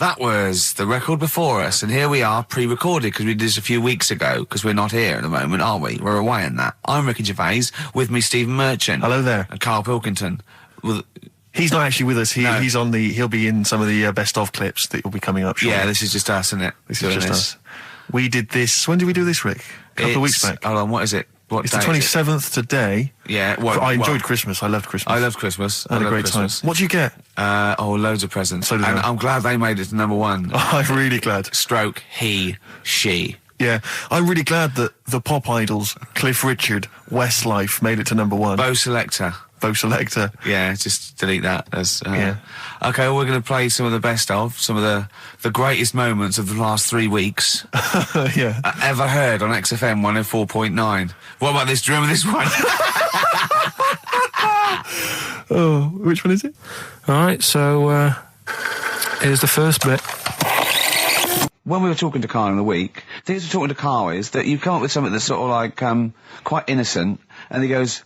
That was the record before us, and here we are, pre-recorded, because we did this a few weeks ago, because we're not here at the moment, aren't we? We're away in that. I'm Ricky Gervais, with me Stephen Merchant. Hello there. And Karl Pilkington. He's not actually with us. He's on the. He'll be in some of the best of clips that will be coming up shortly. Yeah, this is just us, isn't it? This is just us. We did this. When did we do this, Rick? A couple of weeks back. Hold on, what is it? What it's day the 27th today. Yeah, I enjoyed Christmas. I loved Christmas. I loved Christmas. I had a great time. What did you get? Loads of presents. So did and I. I'm glad they made it to number one. I'm really glad. Stroke, he, she. Yeah, I'm really glad that the pop idols, Cliff Richard, Westlife, made it to number one. Bo Selector. Yeah, just delete that. Yeah. Okay, well, we're going to play some of the best of, some of the greatest moments of the last 3 weeks. Yeah. Ever heard on XFM 104.9. What about this? Do you remember this one? Oh, which one is it? All right, so here's the first bit. When we were talking to Karl in the week, the thing we're talking to Karl is that you come up with something that's sort of like quite innocent, and he goes,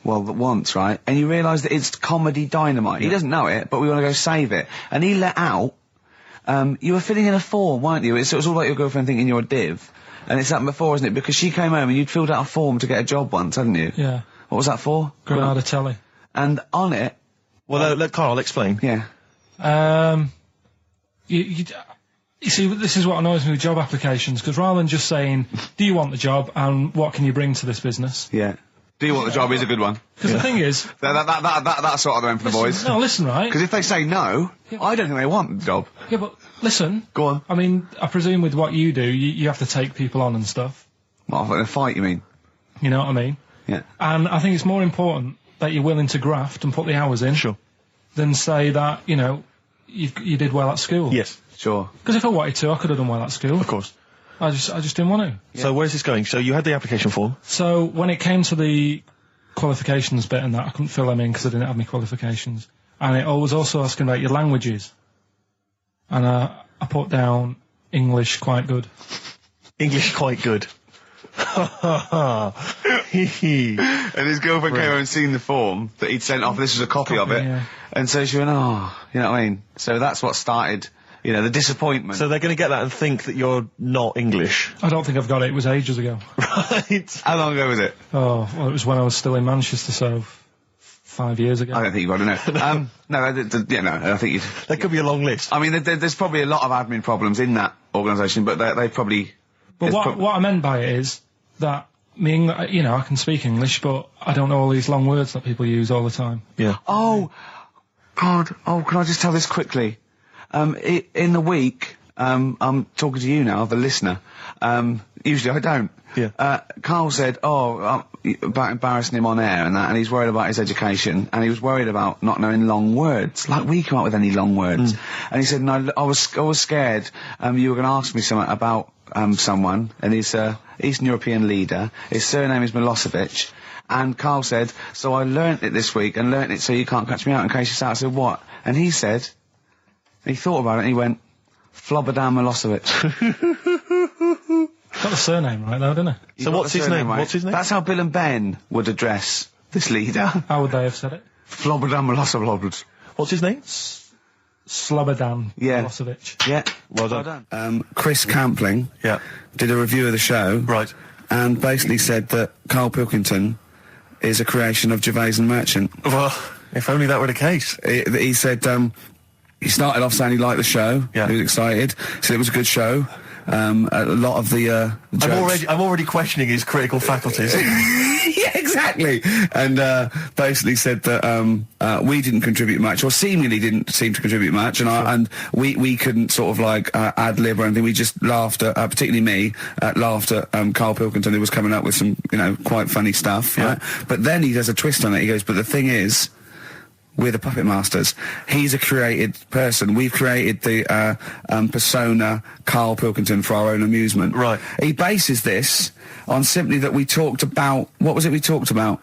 well, once, right? And you realise that it's comedy dynamite. Yeah. He doesn't know it, but we want to go save it. And he let out, you were filling in a form, weren't you? It was all like your girlfriend thinking you're a div. And it's happened before, isn't it? Because she came home and you'd filled out a form to get a job once, hadn't you? Yeah. What was that for? Granada Telly. And on it... Well, let Karl explain. Yeah. You see, this is what annoys me with job applications, because rather than just saying, do you want the job and what can you bring to this business? Yeah. Do you want the job is a good one. Because the thing is... That's sort of the one for the boys. No, listen, right? Because if they say no, I don't think they want the job. Yeah, but listen. Go on. I mean, I presume with what you do, you have to take people on and stuff. What, in a fight, you mean? You know what I mean? Yeah. And I think it's more important that you're willing to graft and put the hours in. Sure. Than say that, you know, you did well at school. Yes. Sure. Because if I wanted to, I could have done well at school. Of course. I just didn't want to. Yeah. So where's this going? So you had the application form. So when it came to the qualifications bit and that, I couldn't fill them in because I didn't have any qualifications. And it was also asking about your languages. And I put down English quite good. English quite good. And his girlfriend came over and seen the form that he'd sent off. This was a copy of it. Yeah. And so she went, oh, you know what I mean? So that's what started, you know, the disappointment. So they're going to get that and think that you're not English. I don't think I've got it. It was ages ago. Right. How long ago was it? Oh, well, it was when I was still in Manchester, so 5 years ago. I don't think you've got to know. No, I think you'd... There could be a long list. I mean, there's probably a lot of admin problems in that organisation, but they probably... But what I meant by it is that, you know, I can speak English, but I don't know all these long words that people use all the time. Yeah. Oh, God. Oh, can I just tell this quickly? In the week, I'm talking to you now, the listener. Usually I don't. Yeah. Karl said, about embarrassing him on air and that, and he's worried about his education, and he was worried about not knowing long words. Like, we come up with any long words. And he said, no, I was scared, you were going to ask me something about, someone, and he's Eastern European leader. His surname is Milosevic. And Karl said, so I learnt it this week, and learnt it so you can't catch me out in case you say. I said, what? And he said, he thought about it, and he went, Flobodan Milosevic. Got the surname right, though, didn't he? So what's his name? Right? What's his name? That's how Bill and Ben would address this leader. How would they have said it? Flobodan Milosevic. What's his name? Slobodan Milosevic. Yeah. Well done. Chris Campling did a review of the show. Right. And basically said that Karl Pilkington is a creation of Gervais and Merchant. Well, if only that were the case. He said he started off saying he liked the show. Yeah. He was excited. Said it was a good show. A lot of the jokes... I'm already questioning his critical faculties. Yeah, exactly. And basically said that we didn't contribute much, or seemingly didn't seem to contribute much, and we couldn't sort of like ad lib or anything. We just laughed at, particularly me, laughed at Karl Pilkington, who was coming up with some, you know, quite funny stuff. Yeah. Right? But then he does a twist on it. He goes, but the thing is, we're the puppet masters. He's a created person. We've created the persona Karl Pilkington for our own amusement. Right. He bases this on simply that we talked about... What was it we talked about?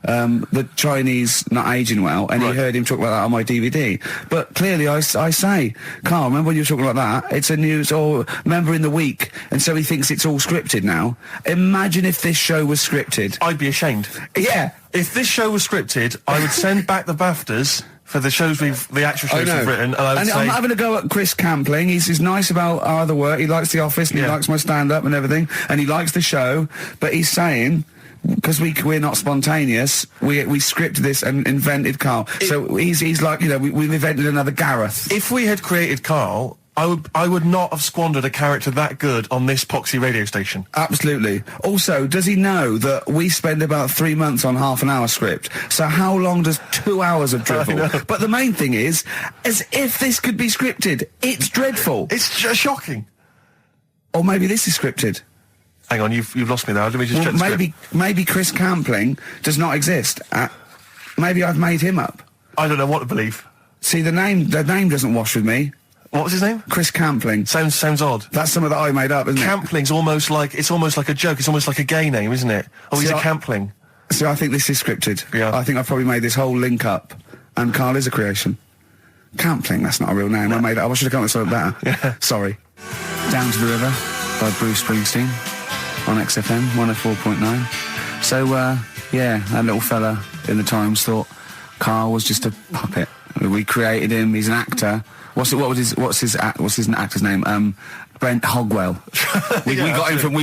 The Chinese not aging well, and he heard him talk about that on my DVD. But clearly I say, Karl, remember when you were talking about that? It's a news, or remember in the week, and so he thinks it's all scripted now. Imagine if this show was scripted. I'd be ashamed. Yeah. If this show was scripted, I would send back the Baftas for the shows the actual shows we've written, and I would say... I'm having a go at Chris Campling. He's nice about our other work. He likes The Office, and he likes my stand-up and everything, and he likes the show, but he's saying... Because we're not spontaneous, we scripted this and invented Karl. So he's like, we've invented another Gareth. If we had created Karl, I would not have squandered a character that good on this poxy radio station. Absolutely. Also, does he know that we spend about 3 months on half an hour script? So how long does 2 hours of drivel? But the main thing is, as if this could be scripted, it's dreadful. It's shocking. Or maybe this is scripted. Hang on, you've lost me there. Let me just check the script. Maybe Chris Campling does not exist. Maybe I've made him up. I don't know what to believe. See, the name doesn't wash with me. What was his name? Chris Campling. Sounds odd. That's something that I made up, isn't it? Campling's almost like a joke. It's almost like a gay name, isn't it? Oh, he's a Campling. See, I think this is scripted. Yeah. I think I've probably made this whole link up, and Karl is a creation. Campling, that's not a real name. No. I made it up. I should have come up with something better. Yeah. Sorry. Down to the River by Bruce Springsteen on XFM 104.9. So, that little fella in the Times thought Karl was just a puppet. We created him. He's an actor. What's his actor's name? Brent Hogwell. We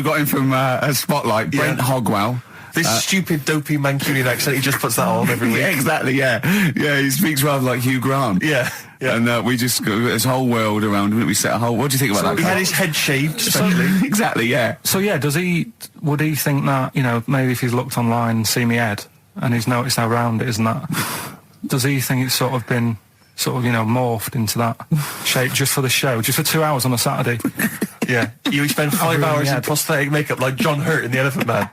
got him from a Spotlight. Brent Hogwell. This stupid, dopey Mancunian accent, he just puts that on every week. Yeah, exactly, yeah. Yeah, he speaks rather like Hugh Grant. Yeah. And we just got this whole world around him. We set a whole... What do you think about that? He had his head shaved, especially. Exactly, yeah. So, would he think that, maybe if he's looked online and seen me head, and he's noticed how round it is and that, does he think it's sort of been... morphed into that shape just for the show, just for 2 hours on a Saturday? Yeah. You spend 5 hours in prosthetic makeup like John Hurt in The Elephant Man.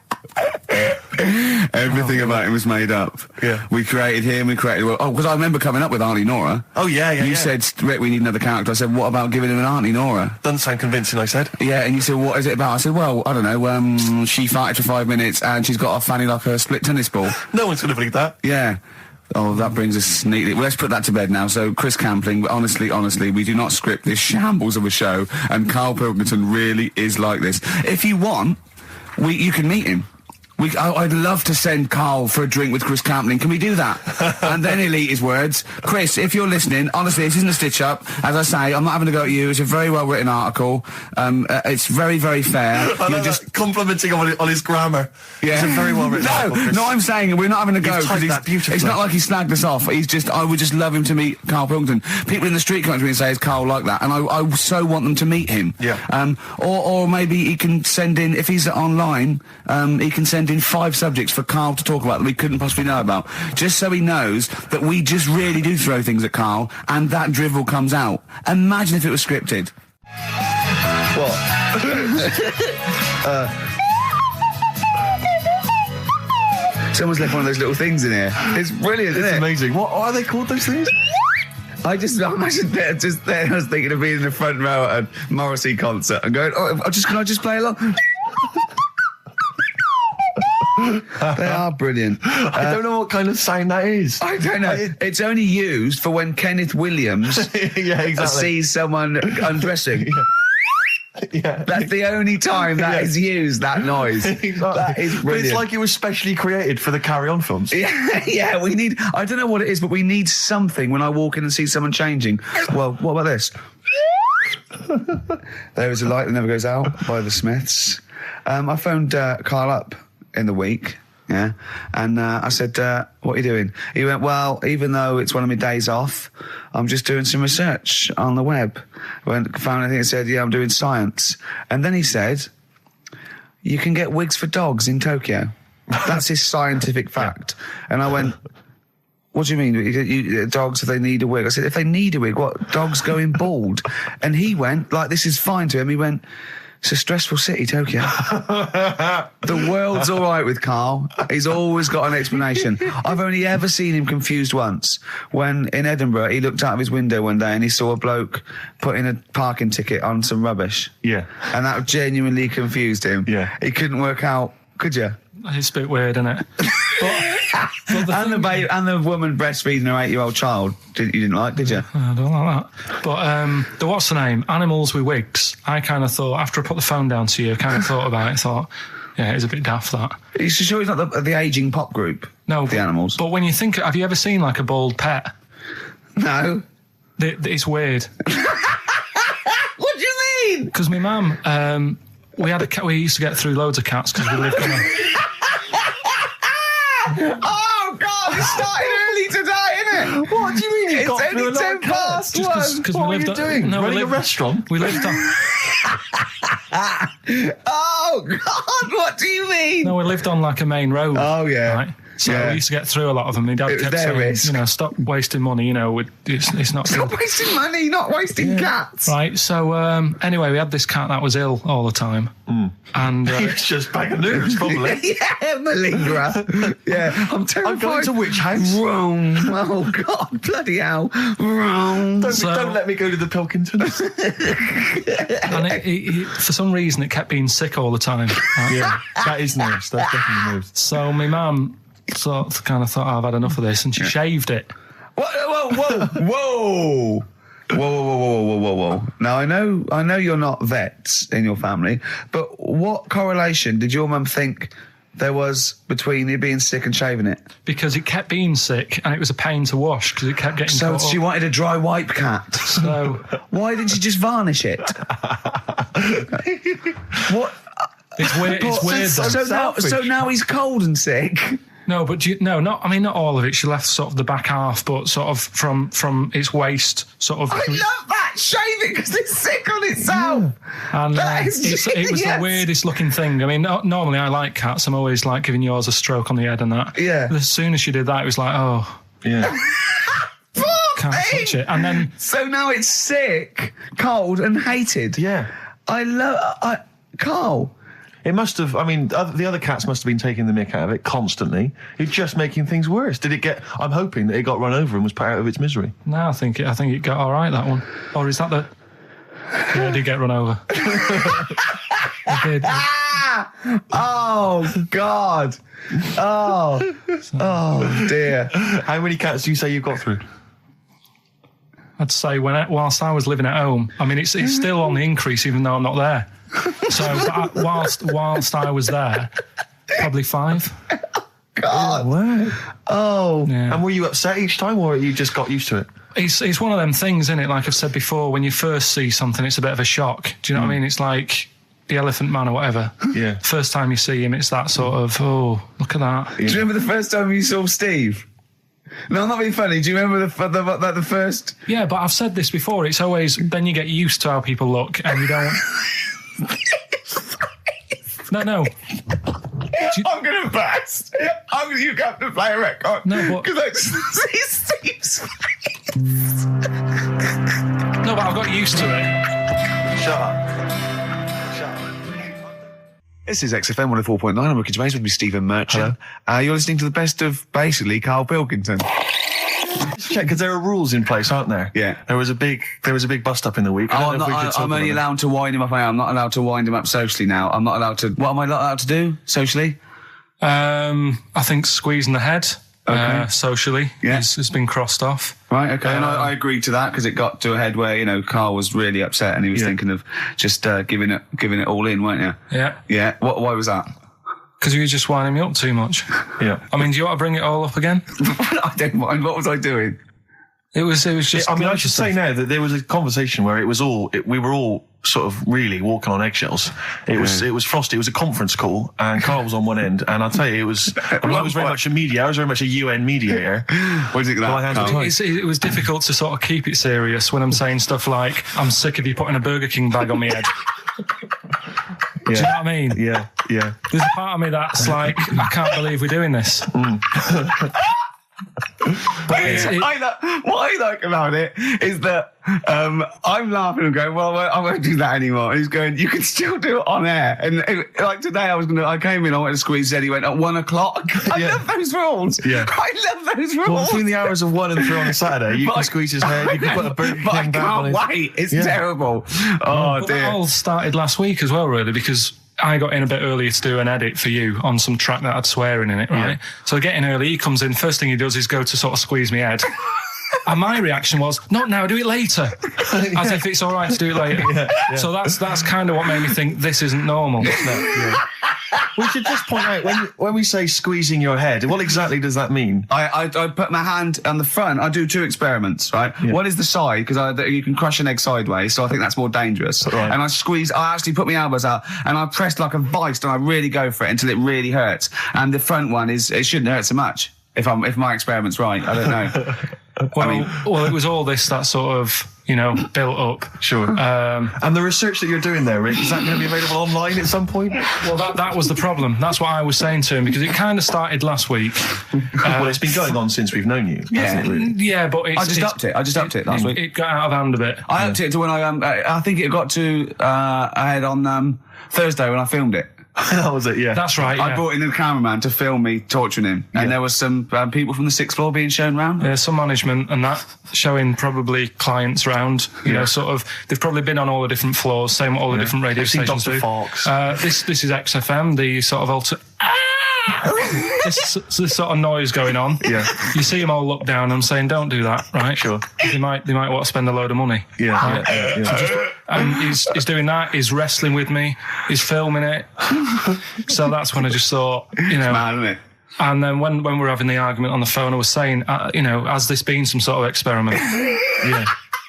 Everything about him was made up. Yeah. We created him, because I remember coming up with Auntie Nora. Oh, yeah. You said, Rick, we need another character. I said, what about giving him an Auntie Nora? Doesn't sound convincing, I said. Yeah, and you said, what is it about? I said, well, I don't know, she farted for 5 minutes and she's got a fanny like a split tennis ball. No one's going to believe that. Yeah. Oh, that brings us neatly... Well, let's put that to bed now. So, Chris Campling, honestly, we do not script this shambles of a show, and Karl Pilkington really is like this. If you want, you can meet him. I'd love to send Karl for a drink with Chris Campling. Can we do that? And then he'll eat his words. Chris, if you're listening, honestly, this isn't a stitch-up. As I say, I'm not having a go at you. It's a very well-written article. It's very, very fair. You're just complimenting on his grammar. Yeah. It's a very well-written article. No, I'm saying we're not having a go. It's not like he snagged us off. I would just love him to meet Karl Pilkington. People in the street come up to me and say, is Karl like that? And I so want them to meet him. Yeah. Or maybe he can send in, if he's online, he can send in 5 subjects for Karl to talk about that we couldn't possibly know about, just so he knows that we just really do throw things at Karl, and that drivel comes out. Imagine if it was scripted. What? Someone's left one of those little things in here. It's brilliant, isn't it? It's amazing. What are they called, those things? I imagine just there, I was thinking of being in the front row at a Morrissey concert and going, can I just play along? They are brilliant. I don't know what kind of sound that is. I don't know. It's only used for when Kenneth Williams sees someone undressing. Yeah. That's the only time that is used, that noise. Exactly. That is brilliant. But it's like it was specially created for the Carry On films. Yeah, we need... I don't know what it is, but we need something when I walk in and see someone changing. Well, what about this? There is a light that never goes out by the Smiths. I phoned Karl up in the week, and I said, what are you doing? He went, well, even though it's one of my days off, I'm just doing some research on the web. Found anything that said, I'm doing science. And then he said, you can get wigs for dogs in Tokyo. That's his scientific fact. And I went, what do you mean? Dogs, if they need a wig? I said, if they need a wig, what? Dogs going bald? And he went, like, this is fine to him. He went, it's a stressful city, Tokyo. The world's all right with Karl. He's always got an explanation. I've only ever seen him confused once. When in Edinburgh, he looked out of his window one day and he saw a bloke putting a parking ticket on some rubbish. Yeah. And that genuinely confused him. Yeah. He couldn't work out, could you? It's a bit weird, isn't it? And the woman breastfeeding her 8-year-old child, you didn't like, did you? I don't like that. But what's the name? Animals with wigs. I kind of thought, after I put the phone down to you, I kind of thought about it, thought, yeah, it's a bit daft, that. Are you sure he's not the ageing pop group? No. The Animals? But when you think, have you ever seen, like, a bald pet? No. It's weird. What do you mean? Because my mum, we had a cat. We used to get through loads of cats because we lived on a... Oh, God, it started early today, isn't it? What do you mean? It's only 10 past one. What are you doing? No, Running a restaurant? We lived on... Oh, God, what do you mean? No, we lived on like a main road. Oh, yeah. Right? So we used to get through a lot of them. My dad kept saying, risk. stop wasting money, it's not Stop good. wasting money, not wasting cats. Right, so anyway, we had this cat that was ill all the time. And He was just bag of nerves, probably. Yeah, malingerer. Yeah, I'm terrified. I'm going to which house? Rome. Oh, God, bloody hell. Rome. Don't let me go to the Pilkingtons. and it, for some reason, it kept being sick all the time. Right? Yeah, that is nerves. That's definitely nerves. So my mum kind of thought, I've had enough of this, and she shaved it. Whoa. Whoa. Now, I know you're not vets in your family, but what correlation did your mum think there was between you being sick and shaving it? Because it kept being sick, and it was a pain to wash because it kept getting So caught she up. wanted a dry wipe cat. So Why didn't she just varnish it? What? it's weird. It's weird. though. So now he's cold and sick. No, but not all of it. She left sort of the back half, but sort of from its waist, sort of. I love that. Shave it because it's sick on itself. And That is it was the genius. weirdest looking thing. I mean, normally I like cats. I'm always like giving yours a stroke on the head and that. Yeah. But as soon as she did that, it was like, oh, Yeah. can't touch it. And then So now it's sick, cold, and hated. Yeah. Karl. It must have, the other cats must have been taking the mick out of it constantly. It's just making things worse. I'm hoping that it got run over and was put out of its misery. no, I think it got all right, that one. Or is that yeah, it did get run over. It did. Oh, God. Oh, dear. How many cats do you say you've got through? I'd say whilst I was living at home, I mean, it's still on the increase even though I'm not there. So whilst I was there, probably 5. God. Wow. Oh. Yeah. And were you upset each time, or you just got used to it? It's one of them things, isn't it? Like I've said before, when you first see something, it's a bit of a shock. Do you know what I mean? It's like the Elephant Man or whatever. Yeah. First time you see him, it's that sort of, oh, look at that. Do you remember the first time you saw Steve? No, I'm not being funny. Do you remember the first? Yeah, but I've said this before. It's always, then you get used to how people look and you don't... No. I'm going to burst. You have to play a record. No, but... Because I just see Steve's face. No, but I've got used to it. Shut up. This is XFM 104.9. I'm Ricky Gervais with me, Stephen Merchant. You're listening to the best of, basically, Karl Pilkington. Check, because there are rules in place, aren't there? Yeah. There was a big bust up in the week. I'm only allowed to wind him up. I'm not allowed to wind him up socially now. I'm not allowed to... What am I not allowed to do socially? I think squeezing the head socially has been crossed off. Right, okay. And I agreed to that because it got to a head where, Karl was really upset and he was thinking of just giving it all in, weren't you? Yeah. Yeah. Why was that? Because you were just winding me up too much. Yeah. I mean, do you want to bring it all up again? I don't mind. What was I doing? It was just... I should say now that there was a conversation where we were all sort of really walking on eggshells. It was frosty. It was a conference call, and Karl was on one end. And I'll tell you, I was very much a media. I was very much a UN mediator. What do you think of that? It was difficult to sort of keep it serious when I'm saying stuff like, I'm sick of you putting a Burger King bag on my head. Do you know what I mean? Yeah. There's a part of me that's like, I can't believe we're doing this. What I like about it is that I'm laughing and going, well, I won't do that anymore. And he's going, you can still do it on air. And like today, I came in, I went to squeeze Eddie, went at 1 o'clock. I love those rules. Yeah. I love those rules. Well, between the hours of 1 and 3 on a Saturday, you can squeeze his head, you can put a Burger King I bag on his... can't wait. It's terrible. Oh, dear. That all started last week as well, really, because I got in a bit earlier to do an edit for you on some track that had swearing in it, right? Yeah. So I get in early, he comes in, first thing he does is go to sort of squeeze me head. And my reaction was, not now, do it later. As if it's all right to do it later. Yeah. So that's kind of what made me think this isn't normal. We should just point out, when we say squeezing your head, what exactly does that mean? I put my hand on the front. I do 2 experiments, right? Yeah. One is the side, because you can crush an egg sideways, so I think that's more dangerous. Right. And I actually put my elbows out, and I pressed like a vice, and I really go for it until it really hurts. And the front one it shouldn't hurt so much, if my experiment's right. I don't know. Well, it was all this that sort of, built up. Sure. And the research that you're doing there, Rick, is that going to be available online at some point? Well, that was the problem. That's what I was saying to him, because it kind of started last week. Well, it's been going on since we've known you. Yeah, really. Yeah, but I just upped it last week. It got out of hand a bit. I upped it to when I think it got to ahead on Thursday when I filmed it. That was it, yeah. That's right, yeah. I brought in a cameraman to film me torturing him, and there was some people from the 6th floor being shown round. Yeah, some management and that, showing probably clients round, sort of, they've probably been on all the different floors, same what all the different radio stations do. This is XFM, the sort of this sort of noise going on. Yeah. You see them all look down and saying, don't do that, right? Sure. They might want to spend a load of money. Yeah. Right? Yeah. And he's doing that, he's wrestling with me, he's filming it. So that's when I just thought, It's mad, isn't it? And then when we were having the argument on the phone, I was saying, has this been some sort of experiment? Yeah.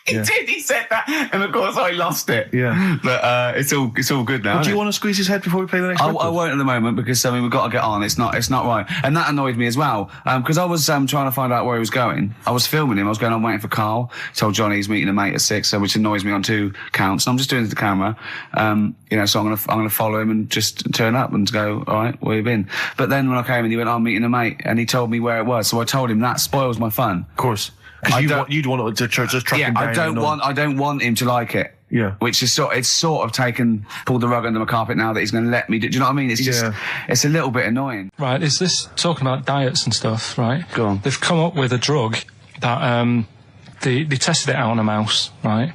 He did. He said that, and of course I lost it. Yeah, but it's all good now. Well, do you want to squeeze his head before we play the next? I won't at the moment, because we've got to get on. It's not right, and that annoyed me as well, because I was trying to find out where he was going. I was filming him. I was going on waiting for Karl. Told Johnny he's meeting a mate at 6, which annoys me on 2 counts. And I'm just doing it to the camera, So I'm gonna follow him and just turn up and go, all right, where you been? But then when I came and he went, I'm meeting a mate, and he told me where it was. So I told him that spoils my fun. Of course. Because you'd want to just track him down. I don't want him to like it. Yeah. Which is pulled the rug under my carpet now that he's going to let me do. Do you know what I mean? It's just, it's a little bit annoying. Right. Is this talking about diets and stuff? Right. Go on. They've come up with a drug that they tested it out on a mouse. Right.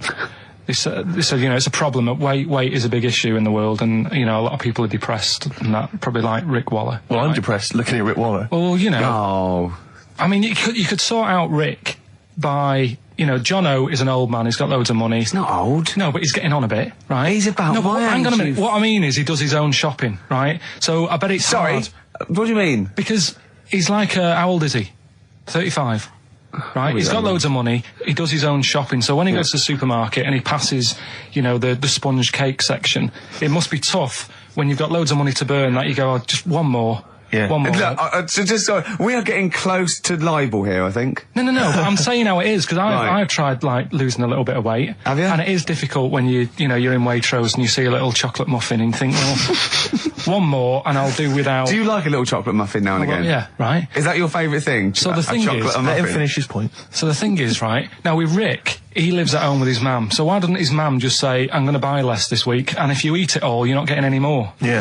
They said, it's a problem. That weight is a big issue in the world, and a lot of people are depressed, and that probably like Rick Waller. Well, right? I'm depressed looking at Rick Waller. Well, Oh. I mean, you could sort out Rick by, Jono is an old man, he's got loads of money. He's not old. No, but he's getting on a bit, right? He's about No, but my hang on a age, minute. What I mean is he does his own shopping, right? So I bet it's hard. What do you mean? Because he's like, how old is he? 35. Right? He's got loads of money, he does his own shopping, so when he goes to the supermarket and he passes, the sponge cake section, it must be tough when you've got loads of money to burn that you go, just one more. Yeah. One more. Look, we are getting close to libel here, I think. No, but I'm saying how it is, because I've tried, losing a little bit of weight. Have you? And it is difficult when you're in Waitrose and you see a little chocolate muffin and you think, well, one more and I'll do without... Do you like a little chocolate muffin now and again? Well, yeah, right. Is that your favourite thing? So the thing is... Let him finish his point. So the thing is, right, now with Rick, he lives at home with his mum, so why doesn't his mum just say, I'm going to buy less this week, and if you eat it all, you're not getting any more? Yeah.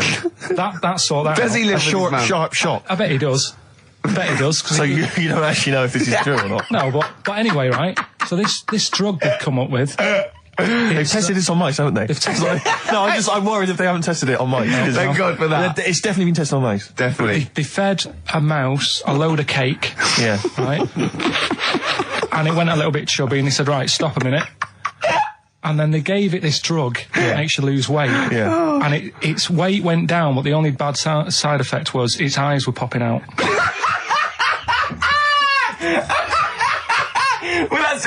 That's sort that Does out. he live with his mum? Sharp shot. I bet he does. So you don't actually know if this is true or not? No, but anyway, right, so this drug they've come up with... They've tested this on mice, haven't they? They've tested No, I'm worried if they haven't tested it on mice. Thank God for that. It's definitely been tested on mice. Definitely. They fed a mouse a load of cake. Yeah. Right? And it went a little bit chubby, and they said, right, stop a minute. And then they gave it this drug that makes you lose weight. Yeah. And its weight went down, but the only bad side effect was its eyes were popping out. Well, that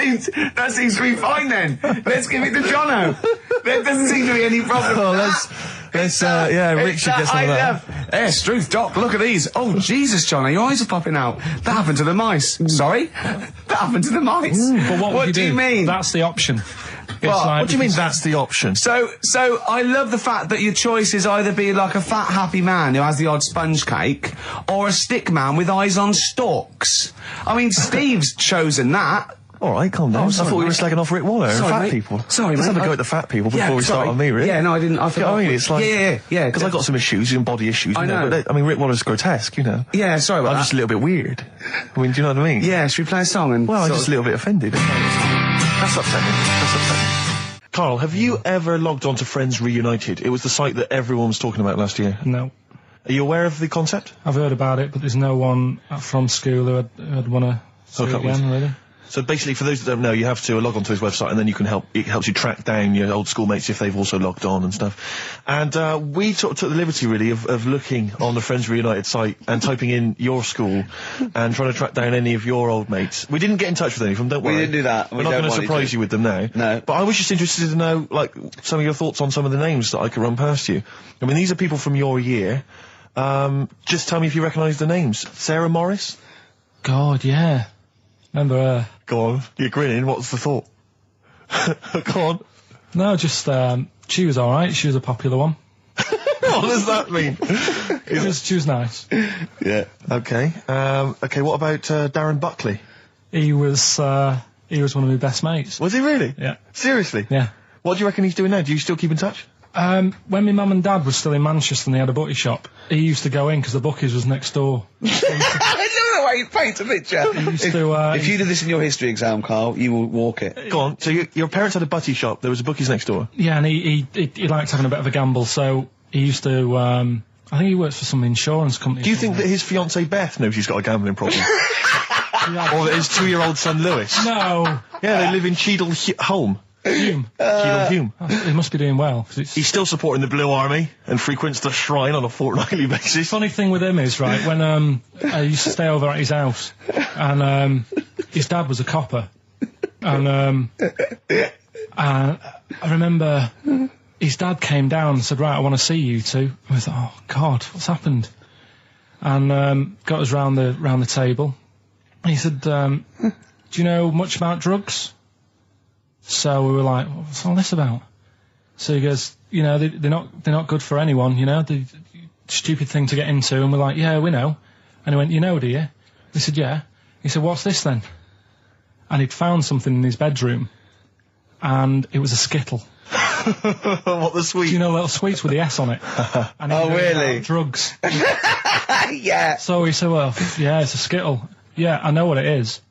seems to be fine then. Let's give it to Jono. There doesn't seem to be any problem. Oh, Rick should get some of that. Hey, Struth, Doc, look at these. Oh, Jesus, Jono, your eyes are popping out. That happened to the mice. Sorry? That happened to the mice. But what do you mean? That's the option. What do you mean that's the option? So I love the fact that your choice is either be like a fat, happy man who has the odd sponge cake, or a stick man with eyes on stalks. I mean, Steve's chosen that. All right, calm down. Sorry, I thought we were mate. slagging off Rick Waller and fat mate. people. Sorry, Let's mate. have a go at the fat people before we start on me, Rick. Yeah, no, I didn't. I forgot. I mean, it's like... Yeah. Because I've got some issues and body issues. I know. But Rick Waller's grotesque, Yeah, sorry about I'm that. just a little bit weird. I mean, do you know what I mean? Yeah, should we play a song and... Well, I'm just a little bit offended. That's upsetting. Karl, have you ever logged on to Friends Reunited? It was the site that everyone was talking about last year. No. Are you aware of the concept? I've heard about it, but there's no one from school who'd want to see it again, really. So basically, for those that don't know, you have to log onto his website, and then it helps you track down your old schoolmates if they've also logged on and stuff. And we took the liberty, really, of looking on the Friends Reunited site and typing in your school and trying to track down any of your old mates. We didn't get in touch with any of them, don't worry. We didn't do that. We're not going to surprise you with them now. No. But I was just interested to know, like, some of your thoughts on some of the names that I could run past you. I mean, these are people from your year. Just tell me if you recognise the names. Sarah Morris? God, yeah. Remember her? Go on. You're grinning. What's the thought? Go on. No, just, she was alright. She was a popular one. What does that mean? She was nice. Yeah. Okay. Okay, what about Darren Buckley? He was one of my best mates. Was he really? Yeah. Seriously? Yeah. What do you reckon he's doing now? Do you still keep in touch? When my mum and dad were still in Manchester and they had a butty shop, he used to go in because the bookies was next door. I know the way you paint a picture. If you did this in your history exam, Carl, you will walk it. Go on. So your parents had a butty shop, there was a bookies next door? Yeah, and he liked having a bit of a gamble, so he used to, I think he works for some insurance company. Do you think that his fiancée Beth knows he's got a gambling problem? Or that his 2-year-old son Lewis? No. Yeah, they live in Cheadle Holme. Hume. Cheadle Hume. He must be doing well. 'Cause He's still supporting the Blue Army and frequents the shrine on a fortnightly basis. Funny thing with him is, right, when I used to stay over at his house, and his dad was a copper, and I remember his dad came down and said, right, I want to see you two. I was like, oh God, what's happened? And got us round the table. And he said, do you know much about drugs? So we were like, what's all this about? So he goes, you know, they're not good for anyone, you know, the stupid thing to get into. And we're like, yeah, we know. And he went, you know, do you? We said, yeah. He said, what's this then? And he'd found something in his bedroom, and it was a Skittle. What, the sweet? Do you know little sweets with the S on it? And Oh, really? Drugs. Yeah. So he said, well, yeah, it's a Skittle. Yeah, I know what it is.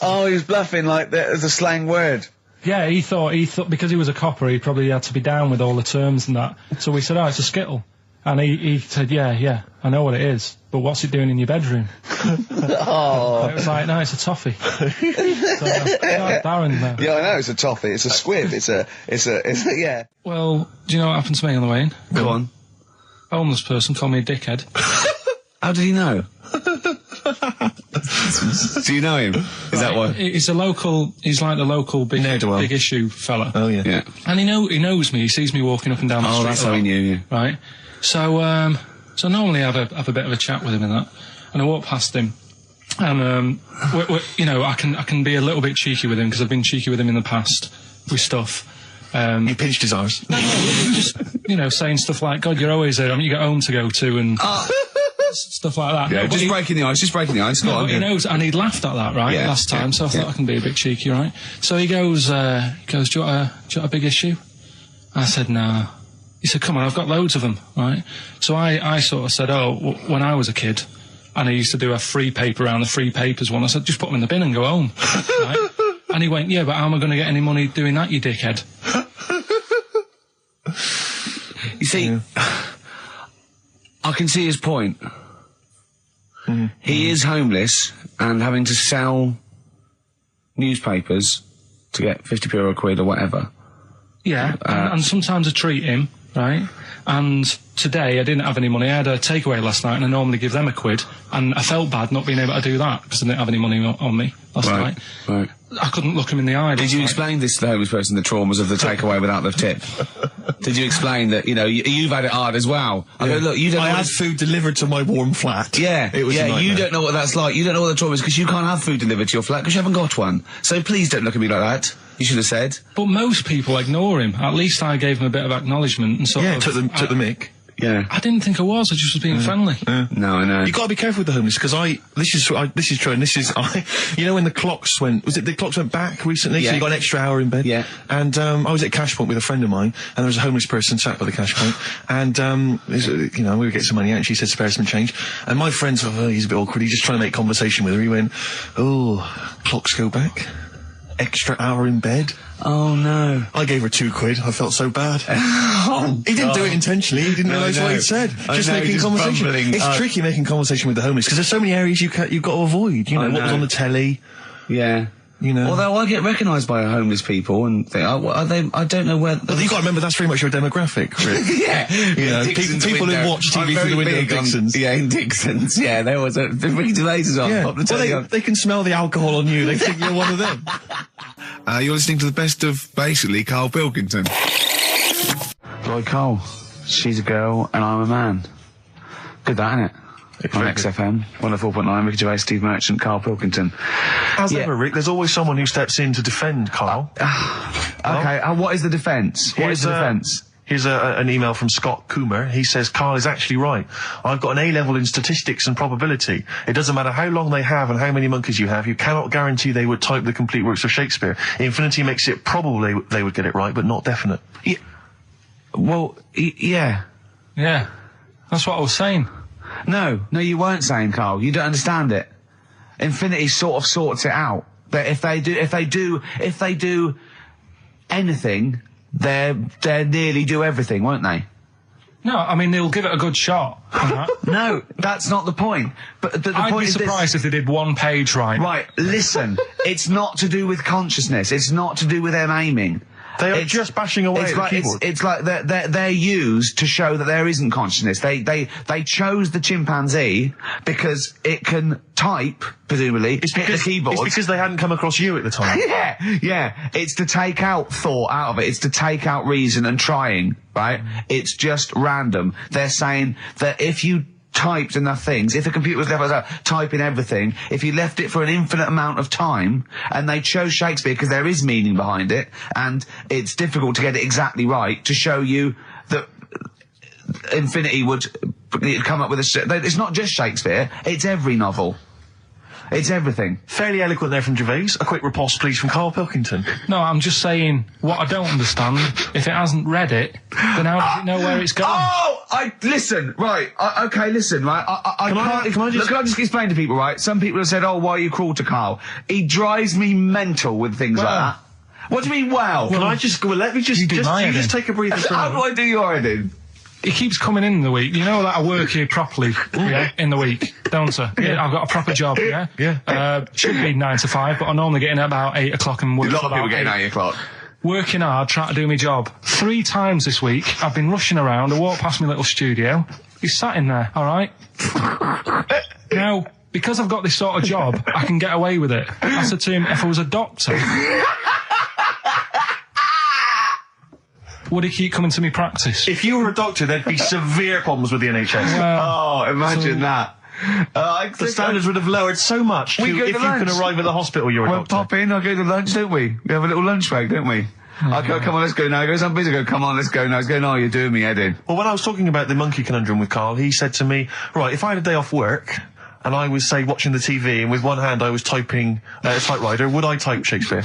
Oh, he was bluffing like that as a slang word. Yeah, he thought because he was a copper, he probably had to be down with all the terms and that. So we said, oh, it's a Skittle. And he said, yeah, I know what it is, but what's it doing in your bedroom? Oh. It was like, no, it's a toffee. So, Darren, though. Yeah, I know, it's a toffee, it's a squib, it's a, yeah. Well, do you know what happened to me on the way in? Go on. A homeless person called me a dickhead. How did he know? Do you know him? Is that what? He's like the local big issue fella. Oh, yeah. Yeah. And he knows me, he sees me walking up and down the street. Oh, that's how he knew you. Right. So, so normally I have a bit of a chat with him and that. And I walk past him, and, you know, I can be a little bit cheeky with him, because I've been cheeky with him in the past with stuff. You pinched his arse. No, just, you know, saying stuff like, God, you're always there, you got home to go to, and stuff like that. Yeah, no, just breaking the ice, No, he knows, and he'd laughed at that, right, last time, so I thought I can be a bit cheeky, right? So he goes, do you want a big issue? I said, nah. He said, come on, I've got loads of them, right? So I sort of said, when I was a kid, and I used to do a free paper around the free papers one, I said, just put them in the bin and go home, right? And he went, yeah, but how am I going to get any money doing that, you dickhead? You see, I can see his point. He is homeless and having to sell newspapers to get 50p or a quid or whatever. Yeah, and sometimes I treat him, right? And today I didn't have any money. I had a takeaway last night, and I normally give them a quid, and I felt bad not being able to do that because I didn't have any money on me last night. Right. I couldn't look him in the eye. Did you explain this to the homeless person, the traumas of the takeaway without the tip? Did you explain that, you know, you've had it hard as well? I go, look, you don't. I had food delivered to my warm flat. Yeah, it was a nightmare. You don't know what that's like. You don't know what the trauma is because you can't have food delivered to your flat because you haven't got one. So please don't look at me like that. You should have said. But most people ignore him. At least I gave him a bit of acknowledgement and sort of... took the mic. Yeah. I didn't think I was just was being friendly. No, I know. You got to be careful with the homeless because this is true, and this is you know when the clocks went back recently, so you got an extra hour in bed. Yeah. And I was at Cash Point with a friend of mine, and there was a homeless person sat by the Cash Point, and you know, we would get some money out, and she said spare some change, and my friend sort of, he's a bit awkward, he's just trying to make conversation with her. He went, oh, clocks go back, extra hour in bed. Oh no. I gave her £2. I felt so bad. He didn't do it intentionally. He didn't realise what he'd said. Just making conversation. It's tricky making conversation with the homeless because there's so many areas you've got to avoid. You know, what was on the telly, Yeah. You know. Although I get recognised by homeless people and think, are they? I don't know where. Well, you got to remember that's very much your demographic, Rick. Yeah. You know, people who watch TV through the window in Dixon's. In Dixon's. Yeah, there was Ricky Gervais is on. Yeah. Pop the telly on. They can smell the alcohol on you. They think you're one of them. You're listening to the best of, basically, Karl Pilkington. Lloyd Cole. She's a girl and I'm a man. Good that, innit? On XFM, 104.9, Ricky Gervais, Steve Merchant, Karl Pilkington. As ever, Rick, there's always someone who steps in to defend Karl. Okay, what is the defence? What is the defence? Here's an email from Scott Coomer. He says, Karl is actually right. I've got an A-level in statistics and probability. It doesn't matter how long they have and how many monkeys you have. You cannot guarantee they would type the complete works of Shakespeare. Infinity makes it probably they would get it right, but not definite. Yeah. Well, yeah. Yeah. That's what I was saying. No, you weren't saying, Karl. You don't understand it. Infinity sort of sorts it out. That if they do anything, they'll nearly do everything, won't they? No, I mean, they'll give it a good shot. No, that's not the point. But the I'd point be is surprised if they did one page right. Right, listen. It's not to do with consciousness. It's not to do with them aiming. They are just bashing away at the keyboard. It's like they're used to show that there isn't consciousness. They chose the chimpanzee because it can type, presumably, hit the keyboard. It's because they hadn't come across you at the time. Yeah. It's to take out thought out of it. It's to take out reason and trying, right? It's just random. They're saying that if you typed enough things, if the computer was left typing everything, if you left it for an infinite amount of time, and they chose Shakespeare because there is meaning behind it, and it's difficult to get it exactly right, to show you that Infinity would come up with it's not just Shakespeare, it's every novel. It's everything. Fairly eloquent there from Gervais. A quick riposte, please, from Karl Pilkington. No, I'm just saying, what I don't understand, if it hasn't read it, then how does it know where it's going? Listen, right, listen, right, Can I just explain to people, right? Some people have said, why are you cruel to Karl? He drives me mental with things like that. What do you mean, wow? Let me just take a breather for a How do I do your editing? He keeps coming in the week. You know that I work here properly, in the week, don't I? Yeah, I've got a proper job, Yeah. Should be 9 to 5, but I normally get in at about 8 o'clock and work. A lot of people getting 8 o'clock. Working hard, trying to do my job. 3 times this week, I've been rushing around. I walked past my little studio. He's sat in there, all right? Now, because I've got this sort of job, I can get away with it. I said to him, if I was a doctor, would he keep coming to me practice? If you were a doctor, there'd be severe problems with the NHS. Imagine that. The standards would have lowered so much if you can arrive at the hospital, you're a doctor. We'll pop in, I'll go to lunch, don't we? We have a little lunch break, don't we? I go, come on, let's go now. He goes, I'm busy. I go, come on, let's go now. He's going, you're doing me head in. Well, when I was talking about the monkey conundrum with Karl, he said to me, right, if I had a day off work, and I was, say, watching the TV, and with one hand I was typing a typewriter, would I type Shakespeare?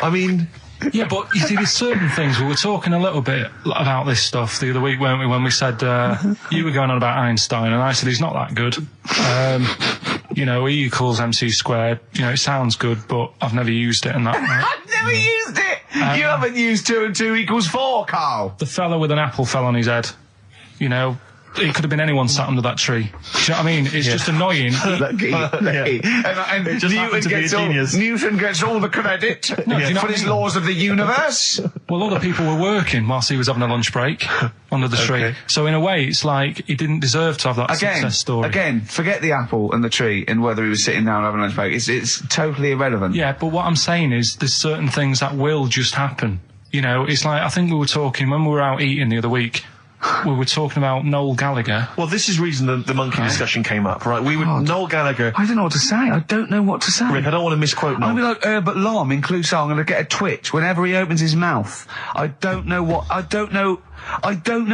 I mean... Yeah, but you see, there's certain things. We were talking a little bit about this stuff the other week, weren't we, when we said, you were going on about Einstein, and I said he's not that good. E equals MC squared. It sounds good, but I've never used it and that. Right? I've never used it! You haven't used 2 and 2 equals 4, Karl! The fella with an apple fell on his head. It could have been anyone sat under that tree. Do you know what I mean? It's just annoying. Lucky. And Newton gets all the credit for his laws of the universe. Well, other people were working whilst he was having a lunch break under the tree. So in a way, it's like he didn't deserve to have that success story. Again, forget the apple and the tree and whether he was sitting down having a lunch break. It's totally irrelevant. Yeah, but what I'm saying is there's certain things that will just happen. It's like, I think we were talking when we were out eating the other week. We were talking about Noel Gallagher. Well, this is reason the monkey discussion came up, right? Noel Gallagher... I don't know what to say. I don't know what to say. Rick, I don't want to misquote Noel. I'll be like Herbert Lom in Clouseau. I'm going to get a twitch whenever he opens his mouth. I don't know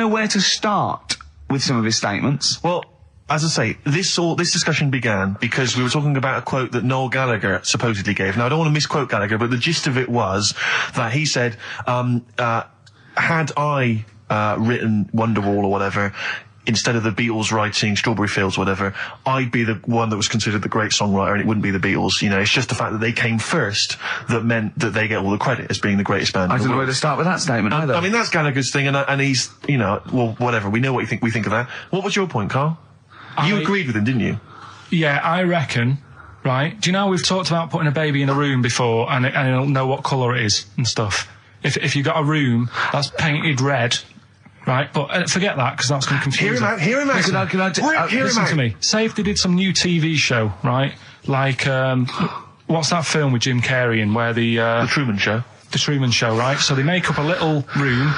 where to start with some of his statements. Well, as I say, this discussion began because we were talking about a quote that Noel Gallagher supposedly gave. Now, I don't want to misquote Gallagher, but the gist of it was that he said, had I... written Wonderwall or whatever, instead of the Beatles writing Strawberry Fields or whatever, I'd be the one that was considered the great songwriter and it wouldn't be the Beatles. It's just the fact that they came first that meant that they get all the credit as being the greatest band. I don't know where to start with that statement either. I mean, that's Gallagher's thing and he's, well, whatever. We know what we think of that. What was your point, Karl? You agreed with him, didn't you? Yeah, I reckon right? Do you know we've talked about putting a baby in a room before and it'll know what colour it is and stuff? If you've got a room that's painted red, right? But forget that, because that's going to confuse Hear him out. Listen to me. Say if they did some new TV show, right? Like, what's that film with Jim Carrey in where The Truman Show. The Truman Show, right? So they make up a little room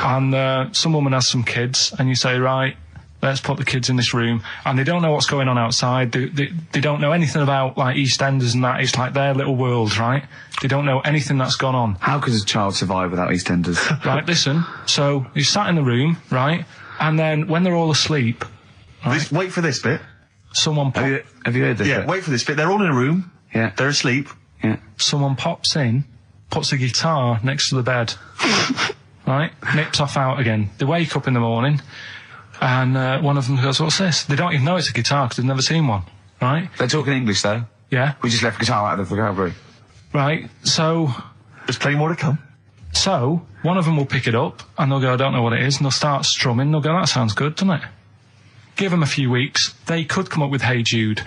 and some woman has some kids and you say, right, let's put the kids in this room, and they don't know what's going on outside. They don't know anything about, like, EastEnders and that. It's like their little world, right? They don't know anything that's gone on. How could a child survive without EastEnders? Right, listen. So you sat in the room, right? And then when they're all asleep, right, Wait for this bit. someone Have you heard this? Yeah, bit? wait for this bit. They're all in a room. Yeah. They're asleep. Yeah. someone pops in, puts a guitar next to the bed, right? Nips off out again. They wake up in the morning, and one of them goes, "What's this?" They don't even know it's a guitar because they've never seen one, right? They're talking English, though. Yeah. We just left guitar out of the vocabulary. Right. So There's plenty more to come. one of them will pick it up, and they'll go, "I don't know what it is," and they'll start strumming. They'll go, "That sounds good, doesn't it?" Give them a few weeks, they could come up with Hey Jude.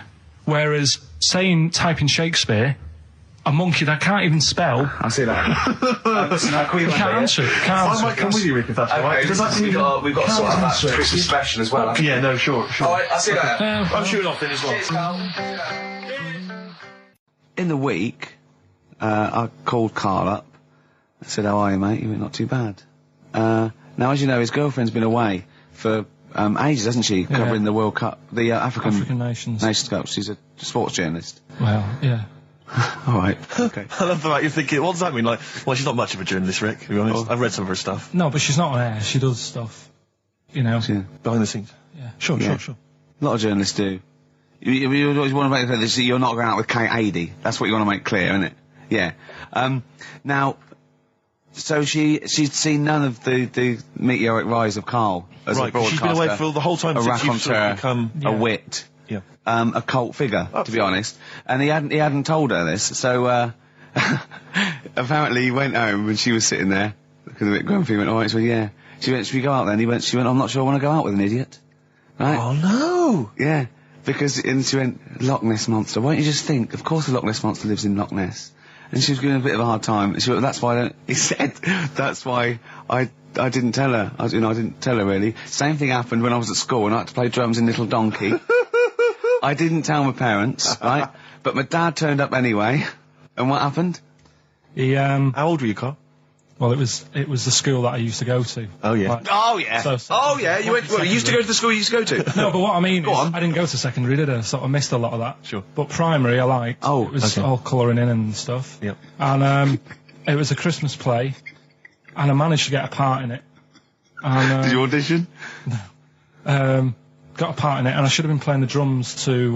Whereas, type in Shakespeare, a monkey that can't even spell, I see that. can't answer it. I might come with you, Rick, if that's all right. We've got to sort out that Christmas special as well. Yeah, no, sure. I see that. I'm shooting off then as well. Cheers, Karl. In the week, I called Karl up. I said, "How are you, mate?" He went, "Not too bad." Now, as you know, his girlfriend's been away for ages, hasn't she? Covering the World Cup, the African Nations Cup. She's a sports journalist. Well, yeah. All right. Okay. I love the fact you're thinking, what does that mean? Like, well, she's not much of a journalist, Rick, to be honest. I've read some of her stuff. No, but she's not on air. She does stuff, you know. Yeah. Behind the scenes. Yeah. Sure. A lot of journalists do. You always want to make clear that you're not going out with Kate Adie. That's what you want to make clear, isn't it? Yeah. Now, so she'd seen none of the meteoric rise of Karl as a broadcaster. She's been away for the whole time a since you've sort of become... a wit. Yeah. A cult figure, to be honest. And he hadn't told her this, so, apparently he went home and she was sitting there, looking a bit grumpy, went, "Alright," so yeah. She went, "Should we go out then?" She went, "I'm not sure I want to go out with an idiot." Right? Oh, no! Yeah. And she went, "Loch Ness Monster. Why don't you just think, of course the Loch Ness Monster lives in Loch Ness." And she was giving a bit of a hard time. She went, "That's why he said, "That's why I didn't tell her. I didn't tell her really." Same thing happened when I was at school and I had to play drums in Little Donkey. I didn't tell my parents, right? But my dad turned up anyway. And what happened? He, How old were you, Karl? well, it was the school that I used to go to. Oh, yeah. Like, Oh, yeah. So- You went, you used to go to the school you used to go to? No, but what I mean is, on. I didn't go to secondary, did I? So I missed a lot of that. Sure. But primary, I liked. Oh, it was okay. all colouring in and stuff. Yep. And it was a Christmas play, and I managed to get a part in it. And, Did you audition? got a part in it, and I should have been playing the drums to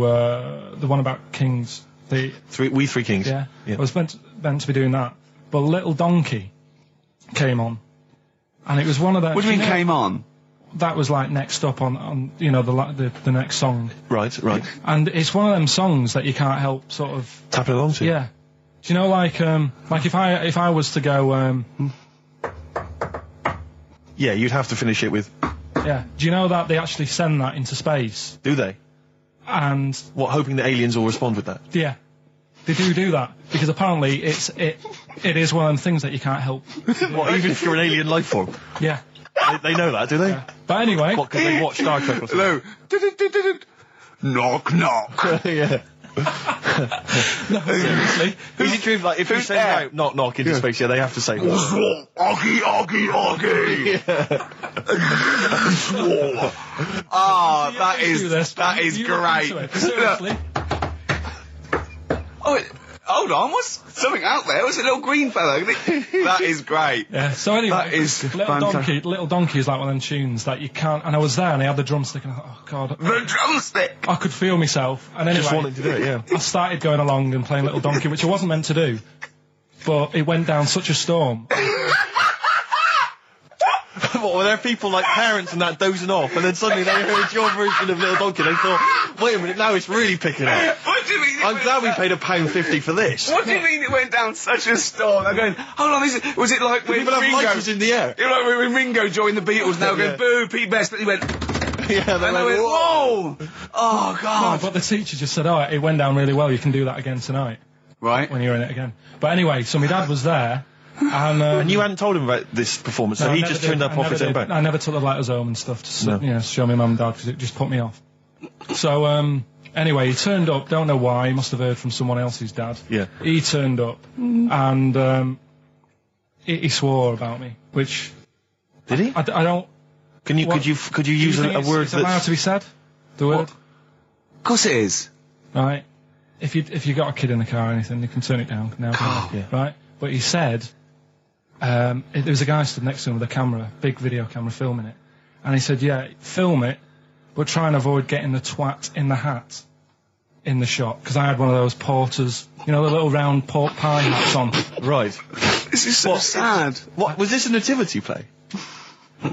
the one about Kings. We Three Kings. Yeah. I was meant to be doing that, but Little Donkey came on, and it was one of the. What do you mean came on? That was like next up on the next song. Right. And it's one of them songs that you can't help sort of Tapping along to. Yeah. Do you know, like if I was to go Yeah, you'd have to finish it with... yeah. Do you know that they actually send that into space? Do they? And What, hoping that aliens will respond with that? yeah, they do that because apparently it is one of them things that you can't help. What, even if you're an alien life form? Yeah. They know that, do they? Yeah. But anyway, What, because they watch Star Trek or something? Hello. Knock, knock. Yeah. no, seriously. Is it true, like, if you send out knock knock into space, yeah, they have to say that? Oggy, oggy, oggy. Oh, that is great. Seriously. Oh, hold on, what's something out there? What's a little green fellow? That is great. Yeah. So anyway, That is Little Donkey is like one of them tunes that you can't. And I was there, and I had the drumstick, and I thought, oh god, The drumstick. I could feel myself. And anyway, Just wanting to do it, yeah. I started going along and playing Little Donkey, which I wasn't meant to do, but it went down such a storm. What, were there people like parents and that dozing off, and then suddenly they heard your version of Little Donkey, and they thought, wait a minute, now it's really picking up. What do you mean? I'm glad we paid £1.50 for this. What do you mean it went down such a storm? They're going, hold on, was it like when People have Ringo... lighters in the air. You know, when Ringo joined the Beatles, now Yeah. going, boo, Pete Best, but he went... Yeah, they And I went, whoa! Oh, No, God. but the teacher just said, oh, it went down really well, you can do that again tonight, Right. when you're in it again. But anyway, so my dad was there, and... And you hadn't told him about this performance, so no, he I never just did. turned up I off never his own did. back. I never took the Lighthouse home and stuff to No. show my mum and dad, because it just put me off. So, anyway, he turned up, don't know why, he must have heard from someone else's dad. Yeah. He turned up, and he swore about me, which... Did he? I don't... Could you use Do you think a word it's allowed that's... to be said? The word? Of course it is. Right. If you got a kid in the car or anything, you can turn it down now. Yeah. Right. But he said, there was a guy stood next to him with a camera, big video camera, filming it, and he said, "Yeah, film it, but try and avoid getting the twat in the hat in the shot, because I had one of those porters, you know, the little round pork pie hats on." Right. This is so sad. What, was this a nativity play?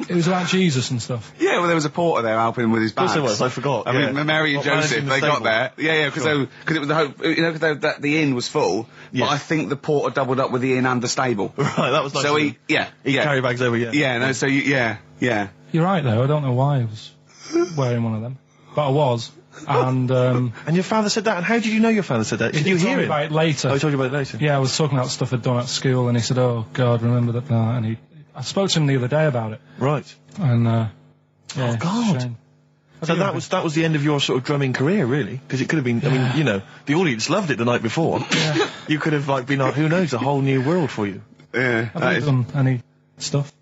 It was about Jesus and stuff. Yeah, well, there was a porter there helping him with his Of course bags. there was, I forgot. I mean, Mary and What, Joseph, managing the they got stable? there. Yeah, because it was the hope, you know, because the inn was full. Yes. But I think the porter doubled up with the inn and the stable. Right, that was nice. So of he, him. yeah, He yeah, carry bags over, yeah. yeah, no, so yeah. You're right though. I don't know why I was wearing one of them, but I was. And And your father said that, and how did you know your father said that? Did you he told hear me it? about it later. Oh, he told you about it later? Yeah, I was talking about stuff I'd done at school, and he said, "Oh God, remember that?" And I spoke to him the other day about it, Right. and yeah, Oh, God. it's a shame. So that was the end of your sort of drumming career, really? Because it could have been, I mean, you know, the audience loved it the night before. Yeah. You could have, like, been, who knows, a whole new world for you. Yeah, I've that never is, done any stuff.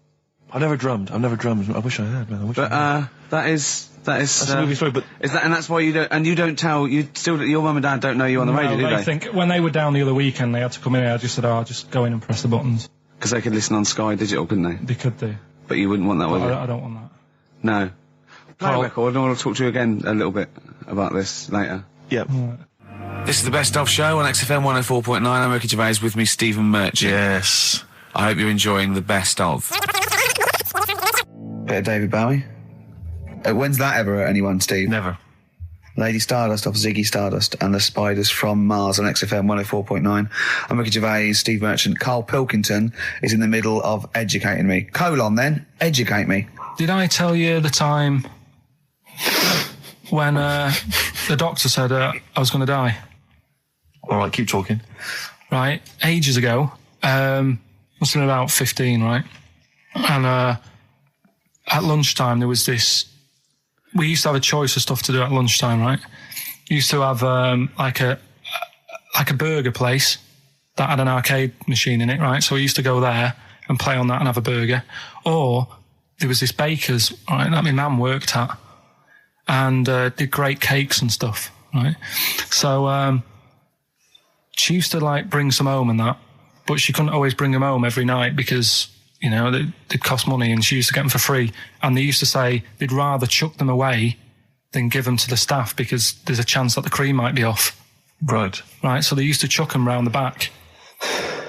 I've never drummed. I wish I had, man. I wish I but had. that is That's a movie story, but... is that, and that's why you don't tell, your mum and dad don't know you on the radio, do they they? think when they were down the other weekend, they had to come in. I just said, "Oh, I'll just go in and press the buttons." Because they could listen on Sky Digital, couldn't they? They could do. But you wouldn't want that, would you? I don't want that. No. Play a Karl- record, and I want to talk to you again a little bit about this later. Yeah. This is the Best Of Show on XFM 104.9. I'm Ricky Gervais, with me Stephen Merchant. Yes. I hope you're enjoying the Best Of. Bit of David Bowie. When's that ever hurt anyone, Steve? Never. Lady Stardust off Ziggy Stardust and the Spiders from Mars on XFM 104.9. I'm Ricky Gervais, Steve Merchant. Karl Pilkington is in the middle of educating me. Colon then, educate me. Did I tell you the time when the doctor said I was going to die? All right, keep talking. Right, ages ago. Must have been about 15, right? And at lunchtime there was this. We used to have a choice of stuff to do at lunchtime, right? We used to have like a burger place that had an arcade machine in it, right? So we used to go there and play on that and have a burger. Or there was this baker's, right, that my mum worked at, and did great cakes and stuff, right? So she used to like bring some home and that, but she couldn't always bring them home every night because, you know, they'd cost money, and she used to get them for free. And they used to say they'd rather chuck them away than give them to the staff because there's a chance that the cream might be off. Right. Right, so they used to chuck them round the back.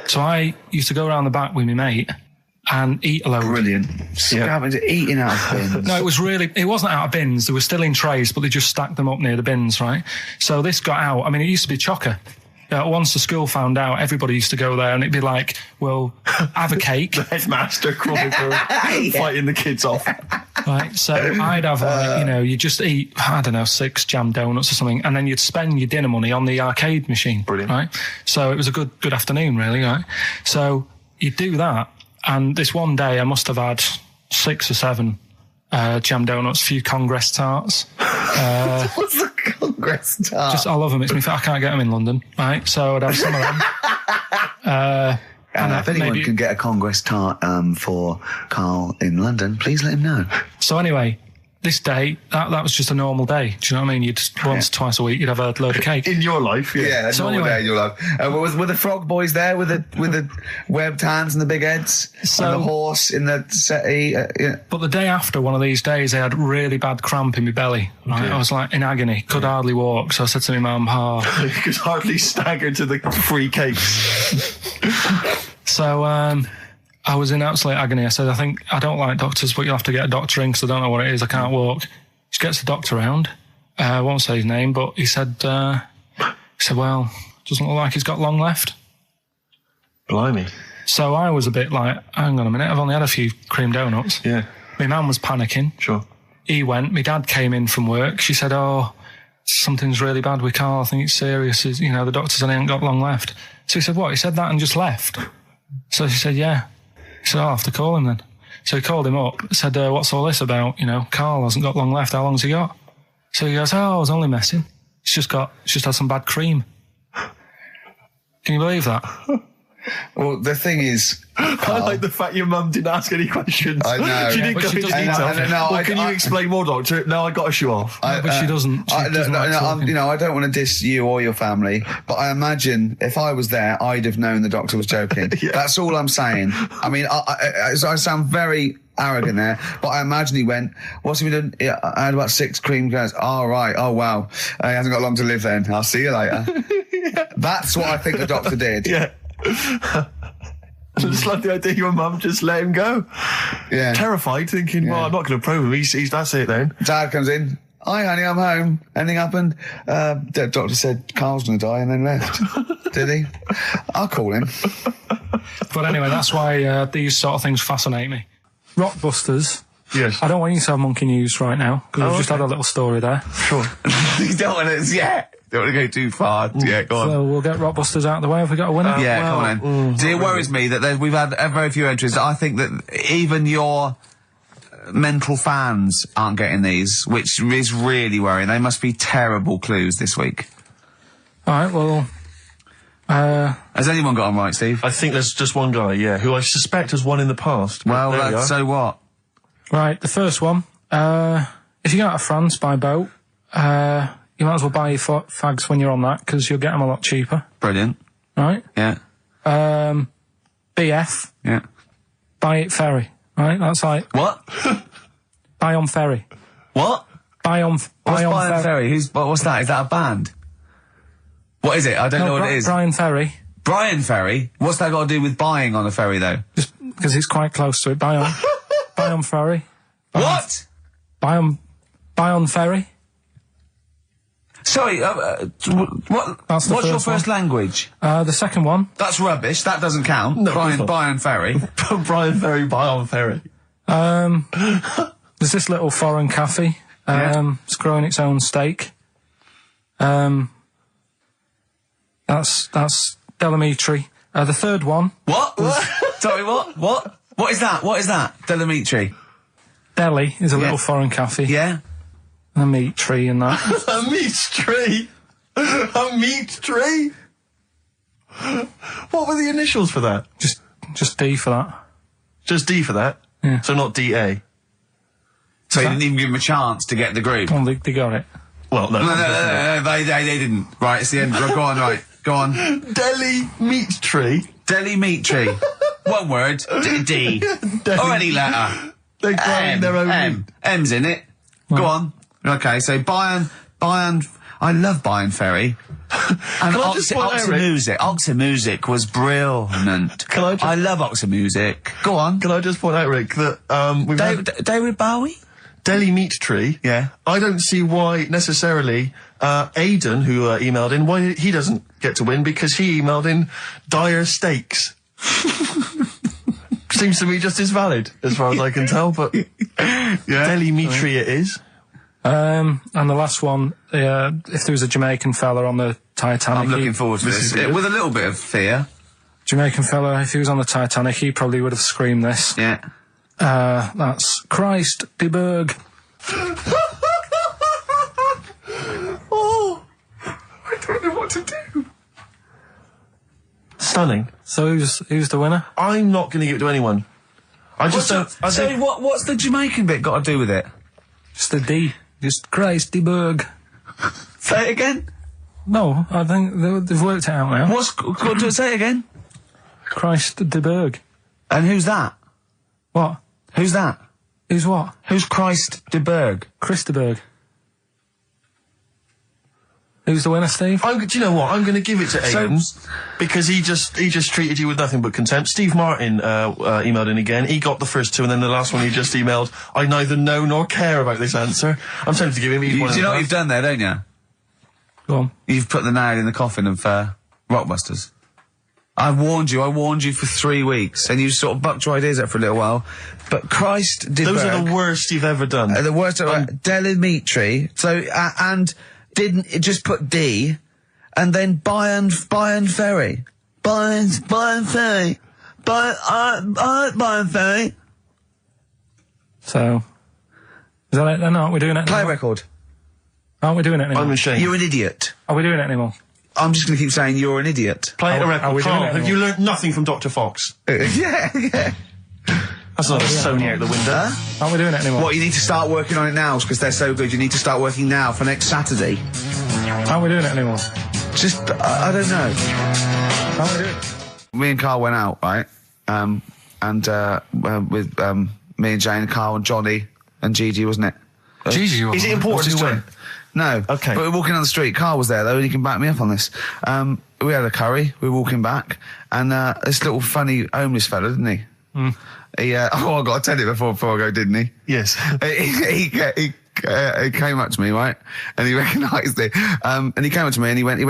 So I used to go around the back with my mate and eat a load. Brilliant. Scavenger, eating out of bins. No, it wasn't out of bins. They were still in trays, but they just stacked them up near the bins, right? So this got out. I mean, it used to be chocker. Once the school found out, everybody used to go there, and it'd be like, well, have a cake. Headmaster crawling through, fighting the kids off. Right, so I'd have, like, you know, you just eat, I don't know, 6 jam donuts or something, and then you'd spend your dinner money on the arcade machine. Brilliant. Right? So it was a good afternoon, really, right? So you'd do that, and this one day I must have had 6 or 7 jam donuts, a few Congress tarts. What's the Congress tart? I love them. I can't get them in London, right? So I'd have some of them. If anyone can get a Congress tart for Karl in London, please let him know. So anyway, this day, that was just a normal day. Do you know what I mean? You'd once, twice a week, you'd have a load of cake. In your life, yeah. Yeah, So normal anyway- day in your life. Were the frog boys there with the webbed hands and the big heads? So- and the horse in the settee? Yeah. But the day after one of these days, I had really bad cramp in my belly. Right? I was like in agony, could hardly walk. So I said to my mum, You could hardly stagger to the free cakes. So I was in absolute agony. I said, I don't like doctors, but you'll have to get a doctor in because I don't know what it is. I can't walk. She gets the doctor round. I won't say his name, but he said, well, doesn't look like he's got long left. Blimey. So I was a bit like, hang on a minute, I've only had a few cream donuts. Yeah, My mum was panicking. sure. he went. My dad came in from work. She said, "Oh, something's really bad with Karl. I think it's serious. You know, the doctor said he ain't got long left." So he said, "What?" He said that and just left. So she said, "Yeah." He said, "I'll have to call him then." So he called him up, said, "What's all this about? You know, Karl hasn't got long left. How long's he got?" So he goes, "Oh, I was only messing. It's just had some bad cream." Can you believe that? Well, the thing is, I like the fact your mum didn't ask any questions. I know. She didn't But go she into doesn't. detail. No, Can you explain more, Doctor? No, I got a shoe off. But she doesn't. She doesn't like talking. you know, I don't want to diss you or your family, but I imagine if I was there, I'd have known the doctor was joking. Yeah. That's all I'm saying. I mean, I sound very arrogant there, but I imagine he went, "What's he been doing? Yeah, I had about 6 cream cans." "Oh, right. Oh, wow. He hasn't got long to live then. I'll see you later." Yeah. That's what I think the doctor did. Yeah. I just like the idea your mum just let him go. Yeah. Terrified, thinking, well, I'm not going to probe him. He's that's it then. Dad comes in. "Hi, honey, I'm home. Anything happened?" The doctor said Karl's going to die and then left. Did he? I'll call him. But anyway, that's why these sort of things fascinate me. Rockbusters. Yes. I don't want you to have monkey news right now, because we've just had a little story there. Sure. You don't want to, don't want to go too far. Yeah, go on. So we'll get Rockbusters out of the way. Have we got a winner? Come on then. See, it worries me that we've had very few entries. I think that even your mental fans aren't getting these, which is really worrying. They must be terrible clues this week. All right, well... Has anyone got them right, Steve? I think there's just one guy, who I suspect has won in the past. Well, so what? Right, the first one. If you go out of France by boat, you might as well buy your fags when you're on that, because you'll get them a lot cheaper. Brilliant. Right? Yeah. BF. Yeah. Buy it ferry. Right? That's like... What? Buy on ferry. What? Buy on Ferry? What's that? Is that a band? What is it? I don't know what it is. Brian Ferry. Brian Ferry? What's that got to do with buying on a ferry, though? Just because it's quite close to it. Buy on ferry. What? Buy on ferry. Sorry, what's your first language? The second one. That's rubbish. That doesn't count. No, Brian Ferry. Brian Ferry, buy on ferry. There's this little foreign cafe. It's growing its own steak. That's Delamitri. The third one. What? Sorry, what? What is that? What is that? Delamitri. Delhi is a little foreign cafe. Yeah. A meat tree and that. A meat tree? A meat tree? What were the initials for that? Just D for that. Just D for that? Yeah. So not DA? So you didn't even give him a chance to get the group? Well, they got it. Well, no. No, they didn't. Right, it's the end. Go on, right. Go on. Delhi meat tree? Delhi meat tree. One word. D. Or any letter. They're growing their own meat. M's in it. Well. Go on. Okay, so Bayern, I love Bayern Ferry. And Oxymusic was brilliant. I love Oxymusic. Go on. Can I just point out, Rick, that we've had David Bowie? Delhi meat tree. Yeah. I don't see why necessarily Aidan, who emailed in, why he doesn't get to win, because he emailed in dire steaks. Seems to me just as valid, as far as I can tell, but Delhi meat tree it is. And the last one, if there was a Jamaican fella on the Titanic... I'm looking forward to this. With a little bit of fear. Jamaican fella, if he was on the Titanic, he probably would have screamed this. Yeah. That's Christ de Berg. Oh, I don't know what to do. Stunning. So who's the winner? I'm not going to give it to anyone. I just don't... So what's the Jamaican bit got to do with it? Just the D. Just Christ de Berg. Say it again? No, I think they've worked it out now. Say it again? Christ de Berg. And who's that? What? Who's that? Who's what? Who's Christ de Berg? Chris de Berg. Who's the winner, Steve? Do you know what? I'm going to give it to Aidan, because he just treated you with nothing but contempt. Steve Martin emailed in again. He got the first two, and then the last one he just emailed, I neither know nor care about this answer. I'm tempted to give him each one. Do you know what you've done there, don't you? Go on. You've put the nail in the coffin of Rockbusters. I warned you for 3 weeks, and you sort of bucked your ideas up for a little while. But Christ did Those are the worst you've ever done. the worst. Delimitri. So and didn't it just put D, and then Bayern Ferry. Bayern Ferry. Bayern Ferry. So, is that it then? Aren't we doing it Play anymore? record. Aren't we doing it anymore? I'm ashamed. You're an idiot. Are we doing it anymore? I'm just going to keep saying you're an idiot. Play a Are record. we doing Carl, it have you anymore? learnt nothing from Dr. Fox? Yeah. That's not a Sony out the window. Aren't we doing it anymore? What, you need to start working on it now, because they're so good. You need to start working now for next Saturday. Aren't we doing it anymore? Just, I don't know. Aren't we doing it? Me and Karl went out, right? With me and Jane, Karl and Johnny and Gigi, wasn't it? Gigi, is it important who went? No. Okay. But we're walking down the street. Karl was there, though, and he can back me up on this. We had a curry. We were walking back, and this little funny homeless fella, didn't he? He, I got to tell you before I go, didn't he? Yes. He came up to me, right? And he recognised it. And he came up to me and he went, he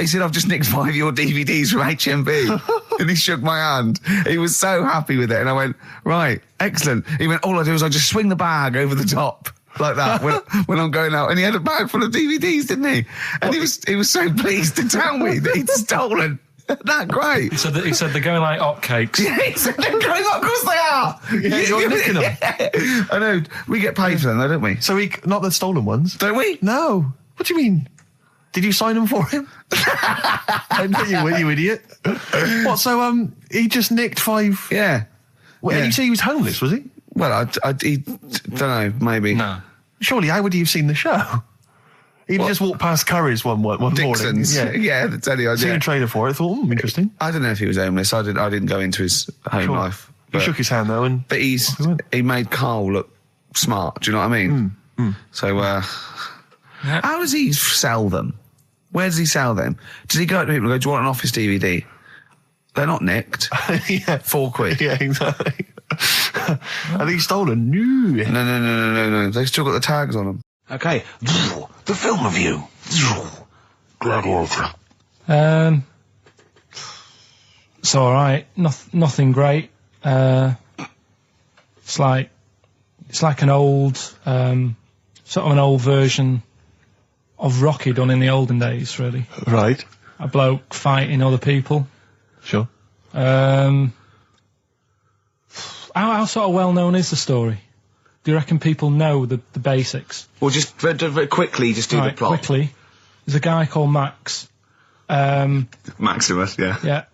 said, I've just nicked 5 of your DVDs from HMV. And he shook my hand. He was so happy with it. And I went, right, excellent. He went, all I do is I just swing the bag over the top. Like that when I'm going out, and he had a bag full of DVDs, didn't he? And he was so pleased to tell me that he'd stolen. That great. He said they're going like hotcakes. Yeah, he said they're going up, of course they are. Yeah, you're nicking them. Yeah. I know. We get paid for them, though, don't we? So not the stolen ones? Don't we? No. What do you mean? Did you sign them for him? I know you idiot. What? So he just nicked 5. Yeah. Well, Yeah. you say he was homeless, was he? Well, he don't know. Maybe. No. Surely, how would he have seen the show? He'd just walked past Curry's one Dixon's. morning. Yeah, the telly idea. Seen a trailer for it. Thought, interesting. I don't know if he was homeless. I didn't go into his home Sure. life. He shook his hand though, and But he made Karl look smart. Do you know what I mean? So, how does he sell them? Where does he sell them? Does he go up to people and go, do you want an Office DVD? They're not nicked. yeah, £4. yeah, exactly. Are these stolen? No. No. They've still got the tags on them. Okay, the film review. Gladiator. It's all right. Nothing great. It's like an old, sort of an old version of Rocky done in the olden days, really. Right. A bloke fighting other people. Sure. How sort of well known is the story? Do you reckon people know the basics? Well, just very quickly, just do the plot. Quickly. There's a guy called Max. Maximus, yeah. Yeah.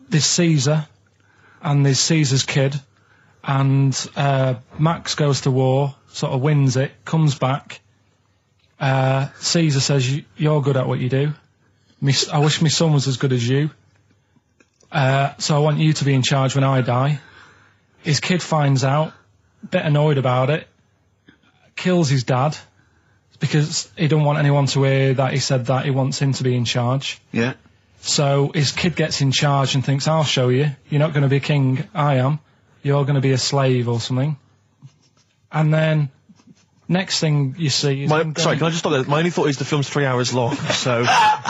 There's Caesar, and there's Caesar's kid, and Max goes to war, sort of wins it, comes back. Caesar says, you're good at what you do. I wish my son was as good as you. So I want you to be in charge when I die. His kid finds out, a bit annoyed about it, kills his dad, because he don't want anyone to hear that he said that he wants him to be in charge. Yeah. So his kid gets in charge and thinks, I'll show you. You're not going to be king, I am. You're going to be a slave or something. And then, next thing you see is... Sorry, can I just stop there? My only thought is the film's 3 hours long, so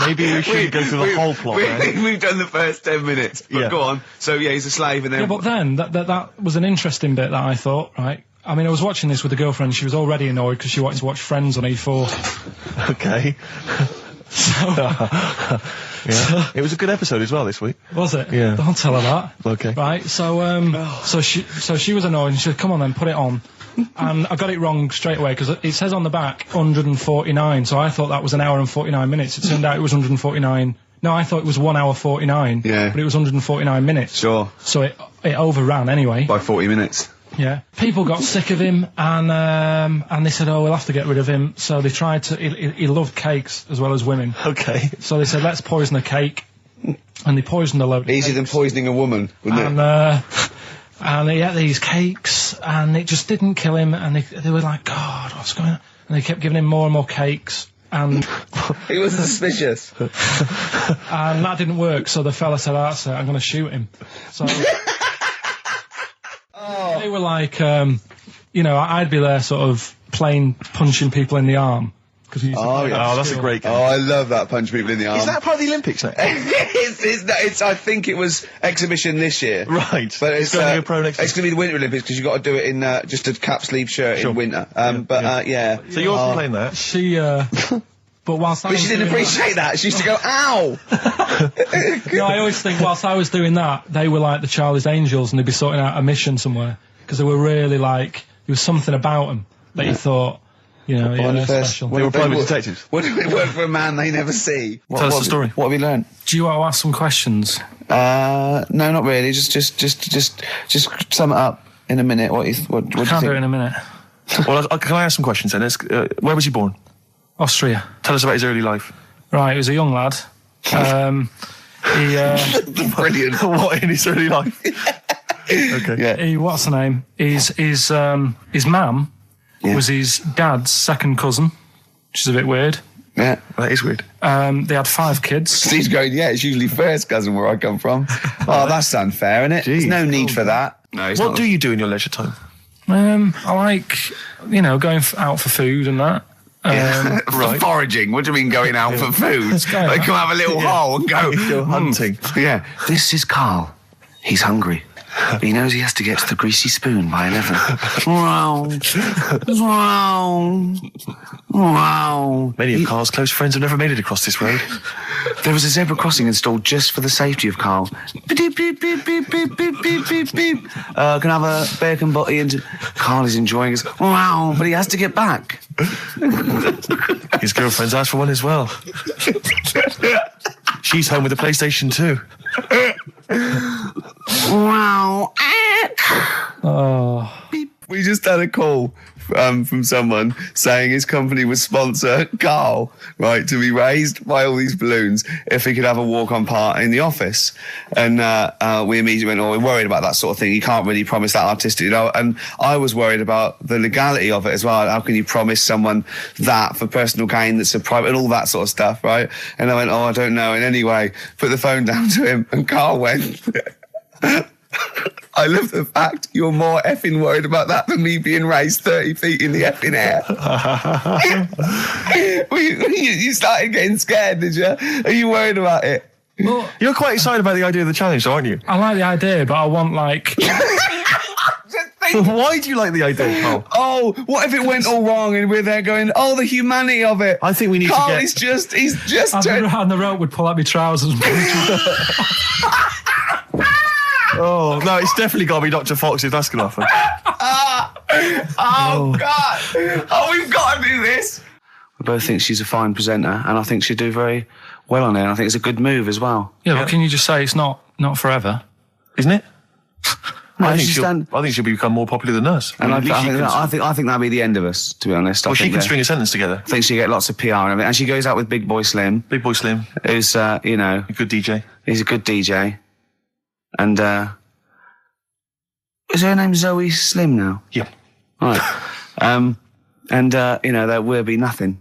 maybe we should go through the whole plot. We've done the first 10 minutes, but Yeah. go on. So, yeah, he's a slave, and then... Yeah, but then, that was an interesting bit that I thought, right? I mean, I was watching this with a girlfriend, she was already annoyed because she wanted to watch Friends on E4. Okay. Yeah. It was a good episode as well this week. Was it? Yeah. Don't tell her that. Okay. Right, so she was annoyed and she said, come on then, put it on. And I got it wrong straight away because it says on the back 149, so I thought that was an hour and 49 minutes. It turned out it was 149. No, I thought it was 1 hour 49. Yeah. But it was 149 minutes. Sure. So it overran anyway. By 40 minutes. Yeah. People got sick of him and they said, oh, we'll have to get rid of him. So they tried to, he loved cakes as well as women. Okay. So they said, let's poison a cake. And they poisoned a load of Easier than cakes. poisoning a woman, wouldn't it? And he ate these cakes, and it just didn't kill him, and they were like, God, what's going on? And they kept giving him more and more cakes, and... He was suspicious. And that didn't work, so the fella said, that's it, I'm going to shoot him. So... They were like, you know, I'd be there sort of punching people in the arm, Because he used to Oh, play yeah. at Oh, that's a school. great game. Oh, I love that, punch people in the arm. Is that part of the Olympics now? it's I think it was exhibition this year. Right. But it's going to be a pro next It's going to be the Winter Olympics because you've got to do it in just a cap sleeve shirt in winter. Yeah. So you're playing that? She, but whilst I But was she didn't doing appreciate that. She used to go, ow! No, I always think whilst I was doing that, they were like the Charlie's Angels and they'd be sorting out a mission somewhere. Because they were really like, there was something about them that you thought, you know, they're special. They were private detectives. What do we work for a man they never see? Tell us the story. What have you learned? Do you want to ask some questions? No, not really. Just sum it up in a minute. What do you Can't think? do it in a minute. Well, can I ask some questions then? Where was he born? Austria. Tell us about his early life. Right, he was a young lad. Brilliant. What in his early life? Okay. Yeah. What's the name? His mum was his dad's second cousin, which is a bit weird. Yeah. That is weird. They had 5 kids. Steve's going, yeah, it's usually first cousin where I come from. Oh, that's unfair, isn't it? There's no need for that. No, What do you do in your leisure time? I like, going out for food and that. For foraging. What do you mean going out for food? go They out. come have a little hole and go Go hunting. Yeah. This is Karl. He's hungry. He knows he has to get to the greasy spoon by 11. Wow. Many of Karl's close friends have never made it across this road. There was a zebra crossing installed just for the safety of Karl. Beep, beep, beep, beep, beep, beep, beep, beep, beep. Can I have a bacon butty? And Karl is enjoying his wow, but he has to get back. His girlfriend's asked for one as well. She's home with a PlayStation 2. Wow. Oh. We just had a call from someone saying his company would sponsor Karl, right, to be raised by all these balloons if he could have a walk-on part in the office. And we immediately went, oh, we're worried about that sort of thing. You can't really promise that artistic, And I was worried about the legality of it as well. How can you promise someone that for personal gain that's a private and all that sort of stuff, right? And I went, oh, I don't know. And anyway, put the phone down to him and Karl went... I love the fact you're more effing worried about that than me being raised 30 feet in the effing air. You started getting scared, did you? Are you worried about it? Well, You're quite excited about the idea of the challenge, aren't you? I like the idea, but I want like... Why do you like the idea, Karl? Oh, what if it went all wrong and we're there going, oh, the humanity of it. I think we need Karl to get... is just, he's just I'd turned... around the rope would pull out my trousers and Oh, no, it's definitely got to be Dr. Fox if that's going to happen. Oh, God. Oh, we've got to do this. We both think she's a fine presenter, and I think she'd do very well on it, and I think it's a good move as well. Yeah, but can you just say it's not forever? Isn't it? No, I she's done- think she'll become more popular than us. And I At least she can- think that'll be the end of us, to be honest. Well, she can that- string a sentence together. I think she'll get lots of PR and everything. And she goes out with Big Boy Slim, Big Boy Slim, who's, a good DJ. he's a good DJ. And, is her name Zoe Slim now? Yeah. Right. There will be nothing.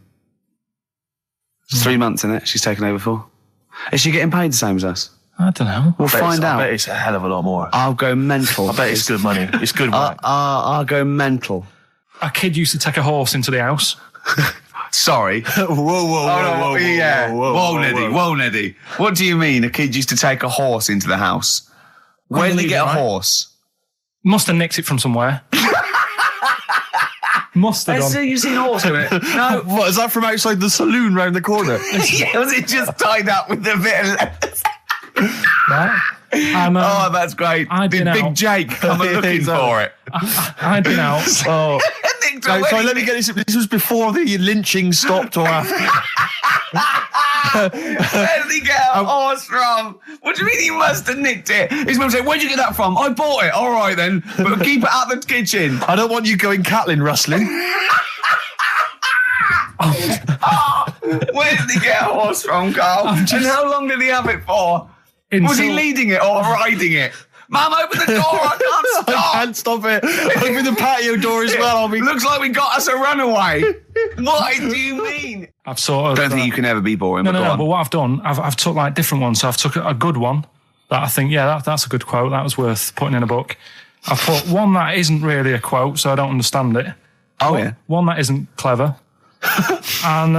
It's 3 months, isn't it? She's taken over for. Is she getting paid the same as us? I don't know. We'll find I out. bet it's a hell of a lot more. I'll go mental. I bet it's good money. It's good work. I'll go mental. A kid used to take a horse into the house. Sorry. whoa, Yeah. Whoa, Neddy. What do you mean a kid used to take a horse into the house? Where did he get a horse? Must have nicked it from somewhere. Must have done. You've seen a horse in it? No. What, is that from outside the saloon round the corner? Yeah, was it just tied up with a bit of leather? Right? Oh, that's great. I'd Did been Big out. Jake come looking for it? I'd been out. Oh. So let me get this. This was before the lynching stopped or after? Where did he get a horse from? What do you mean he must have nicked it? His mum said, where'd you get that from? I bought it. All right then, but keep it out the kitchen. I don't want you going cattling rustling. Where did he get a horse from, Karl? And how long did he have it for? Was he leading it or riding it? Mum, open the door, I can't stop. I can't stop it. Open the patio door as well. Looks like we got us a runaway. What do you mean? I've sort of... Don't think you can ever be boring, No, but go on. but what I've done, I've took like different ones. So I've took a good one that I think, that's a good quote. That was worth putting in a book. I put one that isn't really a quote, so I don't understand it. Oh, yeah. One that isn't clever. and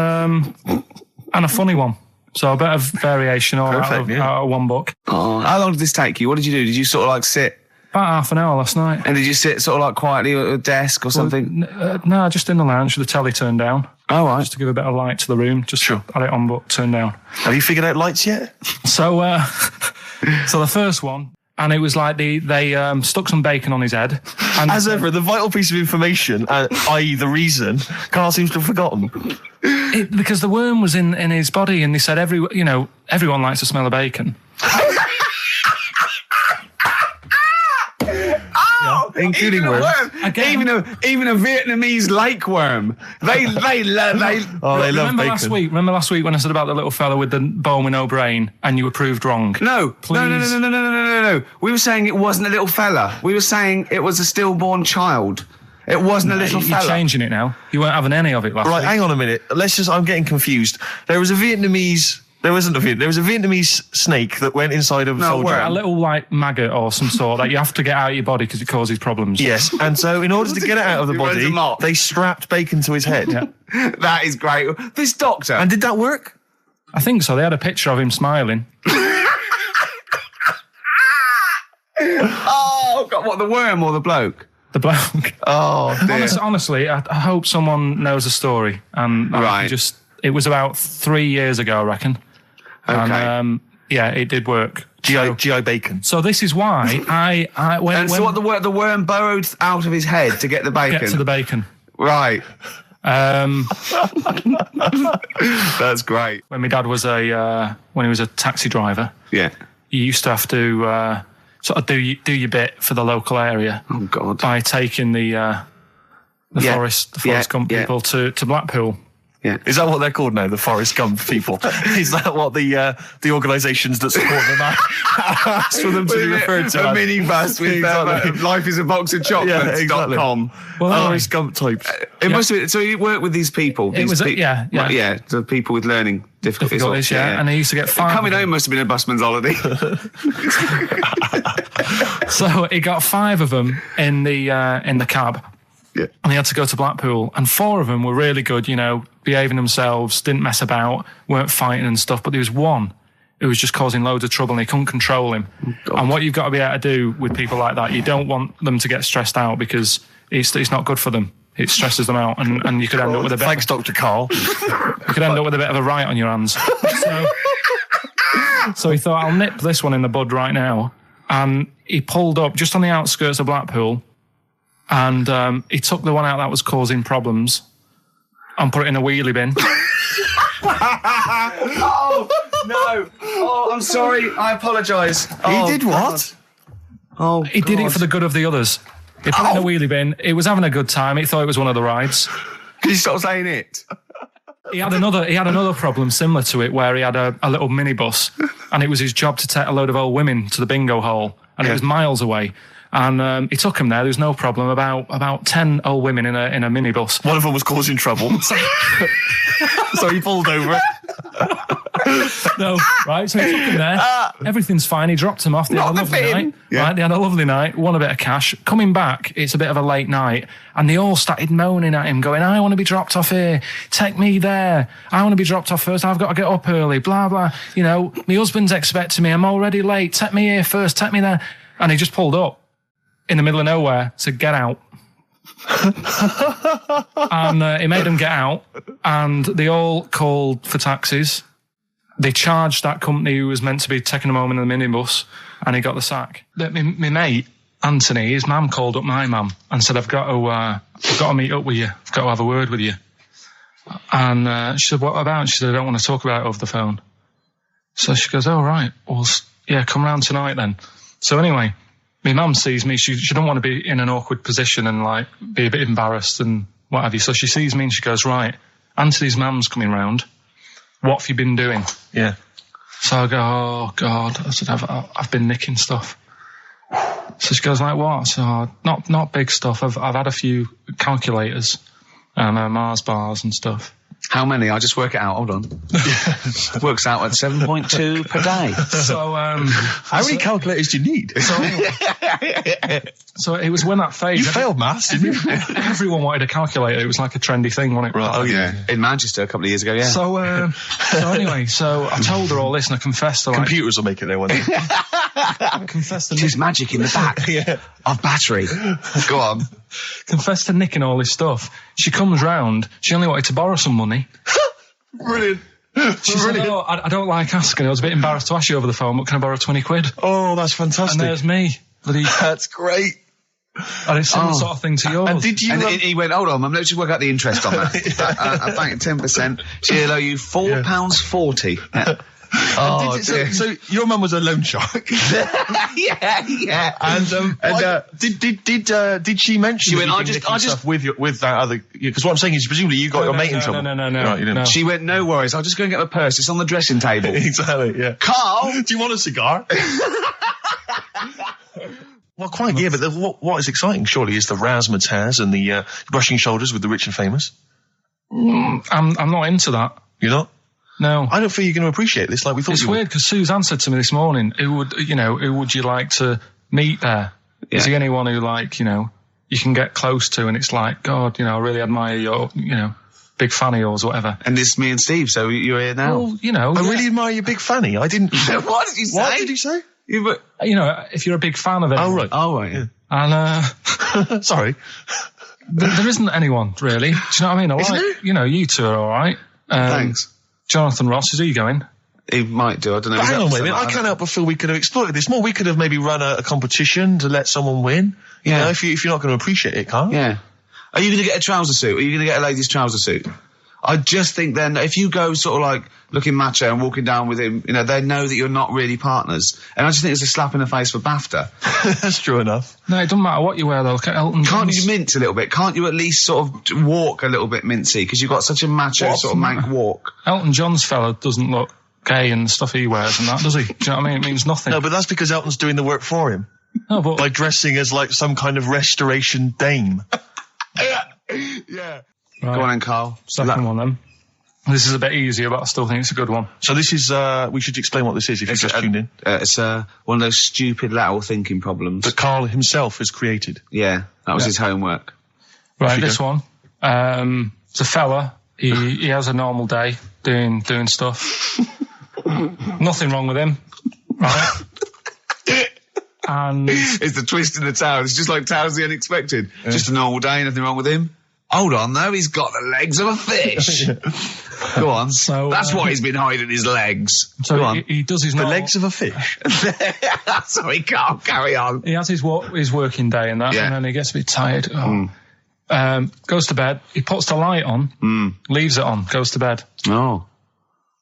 a funny one. So a bit of variation all out of one book. Oh, how long did this take you? What did you do? Did you sort of like sit? About half an hour last night. And did you sit sort of like quietly at a desk or something? No, just in the lounge with the telly turned down. Oh, right. Just to give a bit of light to the room. Just had it on, but turned down. Have you figured out lights yet? So, so the first one, and it was like they stuck some bacon on his head. And as ever, the vital piece of information, i.e. the reason, Karl seems to have forgotten. Because the worm was in his body, and they said everyone likes the smell of bacon. Including worms. Even a Vietnamese lake worm. They love bacon. Remember last week when I said about the little fella with the bone with no brain, and you were proved wrong? No. We were saying it wasn't a little fella. We were saying it was a stillborn child. It wasn't a little fella. You're changing it now. You weren't having any of it last week. Right, hang on a minute. I'm getting confused. There was a Vietnamese snake that went inside of a soldier. A little like maggot or some sort that you have to get out of your body because it causes problems. Yes, and so in order to get it out of the body, they strapped bacon to his head. Yeah. That is great. This doctor. And did that work? I think so. They had a picture of him smiling. Oh, God, what, the worm or the bloke? The bloke. Oh, dear. Honestly, I hope someone knows the story. And it was about 3 years ago, I reckon. Okay. And, it did work. GI bacon. So this is why the worm burrowed out of his head to get the bacon? Get to the bacon. Right. That's great. When my dad was when he was a taxi driver, you used to have to sort of do your bit for the local area. Oh God! By taking the Forest Gump people to Blackpool. Yeah. Is that what they're called now? The Forrest Gump people? Is that what the organisations that support them asked for them to be referred to? A minibus with life is a box of chocolates.com. Well, Forrest Gump types. It must have been, so you work with these people. The people with learning difficulties. And they used to get five. Coming home must have been a busman's holiday. So he got 5 of them in the cab. Yeah. And he had to go to Blackpool, and 4 of them were really good, behaving themselves, didn't mess about, weren't fighting and stuff, but there was one who was just causing loads of trouble and he couldn't control him. Oh, and what you've got to be able to do with people like that, you don't want them to get stressed out because it's not good for them. It stresses them out, and you could end up with a bit. Thanks, Dr. Karl. You could end up with a bit of a riot on your hands. So he thought, I'll nip this one in the bud right now. And he pulled up just on the outskirts of Blackpool, and he took the one out that was causing problems and put it in a wheelie bin. Oh, no. Oh, I'm sorry. I apologise. He did what? Oh, he did it for the good of the others. He put it in a wheelie bin. He was having a good time. He thought it was one of the rides. Can you stop saying it? He had another problem similar to it where he had a little minibus, and it was his job to take a load of old women to the bingo hall, and it was miles away. And he took him there. There was no problem. About 10 old women in a minibus. One of them was causing trouble, so he pulled over it. No, right. So he took him there. Everything's fine. He dropped him off. They had a lovely night. Yeah. Right. They had a lovely night. Won a bit of cash. Coming back, it's a bit of a late night, and they all started moaning at him, going, "I want to be dropped off here. Take me there. I want to be dropped off first. I've got to get up early. Blah blah. My husband's expecting me. I'm already late. Take me here first. Take me there." And he just pulled up in the middle of nowhere, said, "Get out." And he made them get out, and they all called for taxis. They charged that company who was meant to be taking them home in the minibus, and he got the sack. My mate, Antony, his mum called up my mum and said, I've got to meet up with you. I've got to have a word with you. And she said, what about? She said, I don't want to talk about it over the phone. So she goes, oh, right. Well, yeah, come round tonight then. So anyway, my mum sees me. She don't want to be in an awkward position and be a bit embarrassed and what have you. So she sees me and she goes, right, Antony's mum's coming round. What have you been doing? Yeah. So I go, oh God. I said, I've been nicking stuff. So she goes, like what? So not big stuff. I've had a few calculators and Mars bars and stuff. How many? I just work it out. Hold on. Works out at 7.2 per day. So, How many calculators do you need? so it was when that phase. You failed maths, didn't you? Everyone wanted a calculator. It was like a trendy thing, wasn't it? Right. Oh, yeah. In Manchester a couple of years ago, yeah. So anyway, so I told her all this and I confessed to Computers will make it there one day. confessed to There's magic in the back of battery. Go on. confessed to nicking all this stuff. She comes round. She only wanted to borrow some money. Brilliant. She said, "Oh, I don't like asking. I was a bit embarrassed to ask you over the phone, but can I borrow 20 quid?" Oh, that's fantastic. And there's me. That's great. And it's similar sort of thing to yours. And did you? And he went, hold on, Mum, let's just work out the interest on that. I bank 10%. She'll owe you £4.40. Yeah. Oh, dear. So your mum was a loan shark. yeah. And did she mention? She went, I just with that other, because what I'm saying is presumably you got your mate in trouble. No. Right, you didn't. No. She went, no worries, I'll just go and get my purse. It's on the dressing table. Exactly. Yeah. Karl! Do you want a cigar? Well, quite, yeah, but what is exciting, surely, is the razzmatazz and the brushing shoulders with the rich and famous. I'm not into that. You're not? No. I don't feel you're going to appreciate this like we thought It's you would. weird because Suzanne said to me this morning, who would you like to meet there? Yeah. Is there anyone who, like, you can get close to and it's like, God, I really admire your, big fan of yours or whatever. And it's me and Steve, so you're here now. Well, I really admire your big fanny. I didn't... What did you say? What did he say? If you're a big fan of it. Oh, right. Oh, right, yeah. And, Sorry. there isn't anyone, really. Do you know what I mean? Isn't there? You two are alright. Thanks. Jonathan Ross, is he going? He might do, I don't know. But hang on, wait a minute. I can't help but feel we could have exploited this more. We could have maybe run a competition to let someone win. You know, if you're not going to appreciate it, Karl. Yeah. Are you going to get a trouser suit? Are you going to get a ladies' trouser suit? I just think then, if you go sort of like looking macho and walking down with him, they know that you're not really partners. And I just think it's a slap in the face for BAFTA. That's true enough. No, it doesn't matter what you wear, though. Look at Elton John. Can't you mince a little bit? Can't you at least sort of walk a little bit mincy? Because you've got such a macho sort of mank walk. Elton John's fella doesn't look gay and stuff he wears and that, does he? Do you know what I mean? It means nothing. No, but that's because Elton's doing the work for him. No, but... By dressing as like some kind of restoration dame. Yeah. Right. Go on then, Karl. Second one, then. This is a bit easier, but I still think it's a good one. So this is, we should explain what this is if you've just tuned in. It's one of those stupid lateral thinking problems. That Karl himself has created. Yeah, that was his homework. Right, this one. It's a fella. He has a normal day doing stuff. Nothing wrong with him. Right? And it's the twist in the tale. It's just like Tales of the Unexpected. Yeah. Just a normal day, nothing wrong with him. Hold on, though, he's got the legs of a fish. Go on. So, that's why he's been hiding his legs. So Go on. He does his the legs of a fish. Sorry, Karl, carry on. He has his working day and that, and then he gets a bit tired. Goes to bed. He puts the light on, leaves it on, goes to bed. Oh.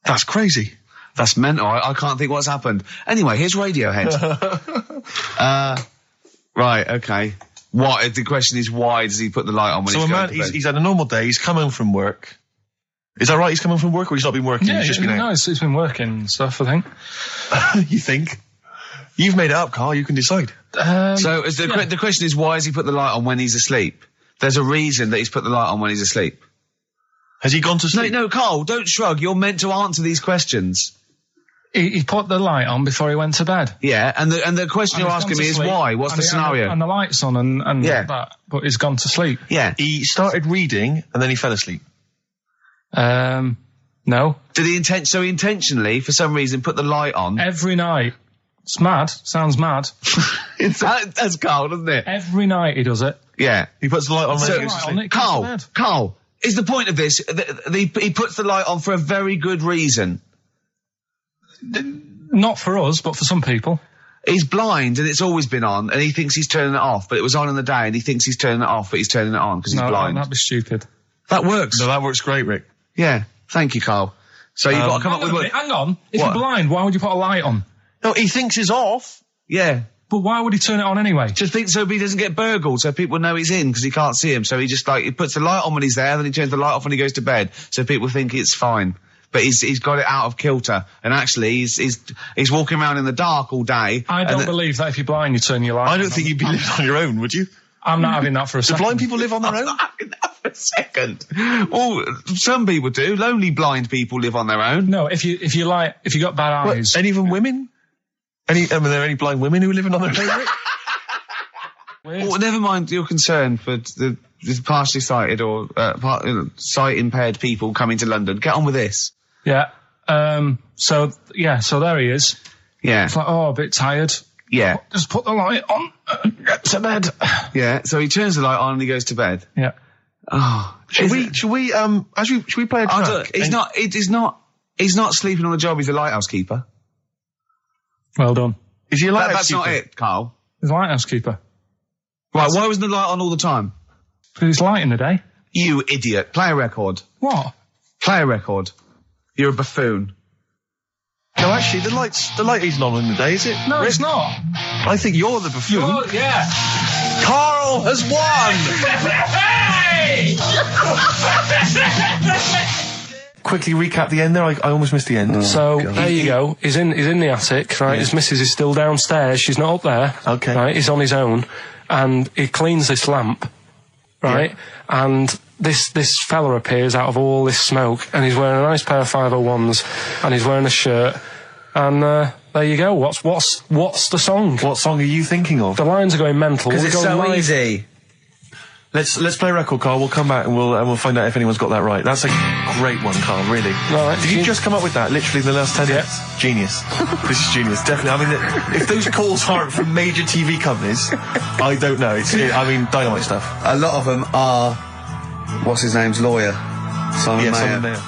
That's crazy. That's mental. I can't think what's happened. Anyway, here's Radiohead. Right, okay. What? The question is, why does he put the light on when he's going to bed? He's had a normal day. He's come home from work. Is that right? He's come home from work, or he's not been working? Yeah, he's just been out? No, he's been working and stuff, I think. You think? You've made it up, Karl. You can decide. So the question is, why has he put the light on when he's asleep? There's a reason that he's put the light on when he's asleep. Has he gone to sleep? No, Karl, don't shrug. You're meant to answer these questions. He put the light on before he went to bed. Yeah, and the question you're asking me is why? What's the scenario? And the light's on and that, but he's gone to sleep. Yeah. He started reading and then he fell asleep. No. Did he intentionally, for some reason, put the light on? Every night. It's mad. Sounds mad. That's Karl, doesn't it? Every night he does it. Yeah. He puts the light on when he goes to sleep. Karl, is the point of this, he puts the light on for a very good reason. Not for us, but for some people. He's blind and it's always been on, and he thinks he's turning it off, but it was on in the day, and he thinks he's turning it off, but he's turning it on because he's blind. No, that'd be stupid. That works. No, that works great, Rick. Yeah. Thank you, Karl. So you've got to come up with... Hang on. If you're blind, why would you put a light on? No, he thinks it's off. Yeah. But why would he turn it on anyway? Just think so he doesn't get burgled, so people know he's in because he can't see him. So he just he puts the light on when he's there, then he turns the light off when he goes to bed, so people think it's fine. But he's got it out of kilter, and actually he's walking around in the dark all day. I don't believe that if you're blind you turn your light on. I don't think you'd be living on your own, would you? I'm not having that for a Do second. blind people live on their own? Having that for a second. Well, some people do. Lonely blind people live on their own. No, if you got bad eyes. Any even women? Are there any blind women who are living on their own? Well, never mind your concern for the partially sighted or sight impaired people coming to London. Get on with this. Yeah. So there he is. Yeah. It's like, a bit tired. Yeah. Just put the light on. Get to bed. Yeah. So he turns the light on and he goes to bed. Yeah. Oh. Should we play a track? He's not sleeping on the job. He's a lighthouse keeper. Well done. Is he a lighthouse That's keeper? not it, Carl. He's a lighthouse keeper. Right. Why wasn't the light on all the time? Because it's light in the day. You idiot. Play a record. What? Play a record. You're a buffoon. No, actually, the light isn't on in the day, is it? No, it's not. I think you're the buffoon. Yeah. Karl has won! Quickly recap the end there. I almost missed the end. So there you go. He's in the attic, right? Yeah. His missus is still downstairs. She's not up there. Okay. Right? He's on his own, and he cleans this lamp, right? Yeah. And this fella appears out of all this smoke, and he's wearing a nice pair of 501s, and he's wearing a shirt, and there you go. What's the song? What song are you thinking of? The lines are going mental. Because We're it's going so live. easy. Let's play a record, Karl. We'll come back and we'll find out if anyone's got that right. That's a great one, Karl. Really. Right. Did you just come up with that? Literally in the last 10 minutes. Genius. This is genius. Definitely. I mean, if those calls aren't from major TV companies, I don't know. Dynamite stuff. A lot of them are. What's his name's lawyer? Simon Mayer. Simon Mayer.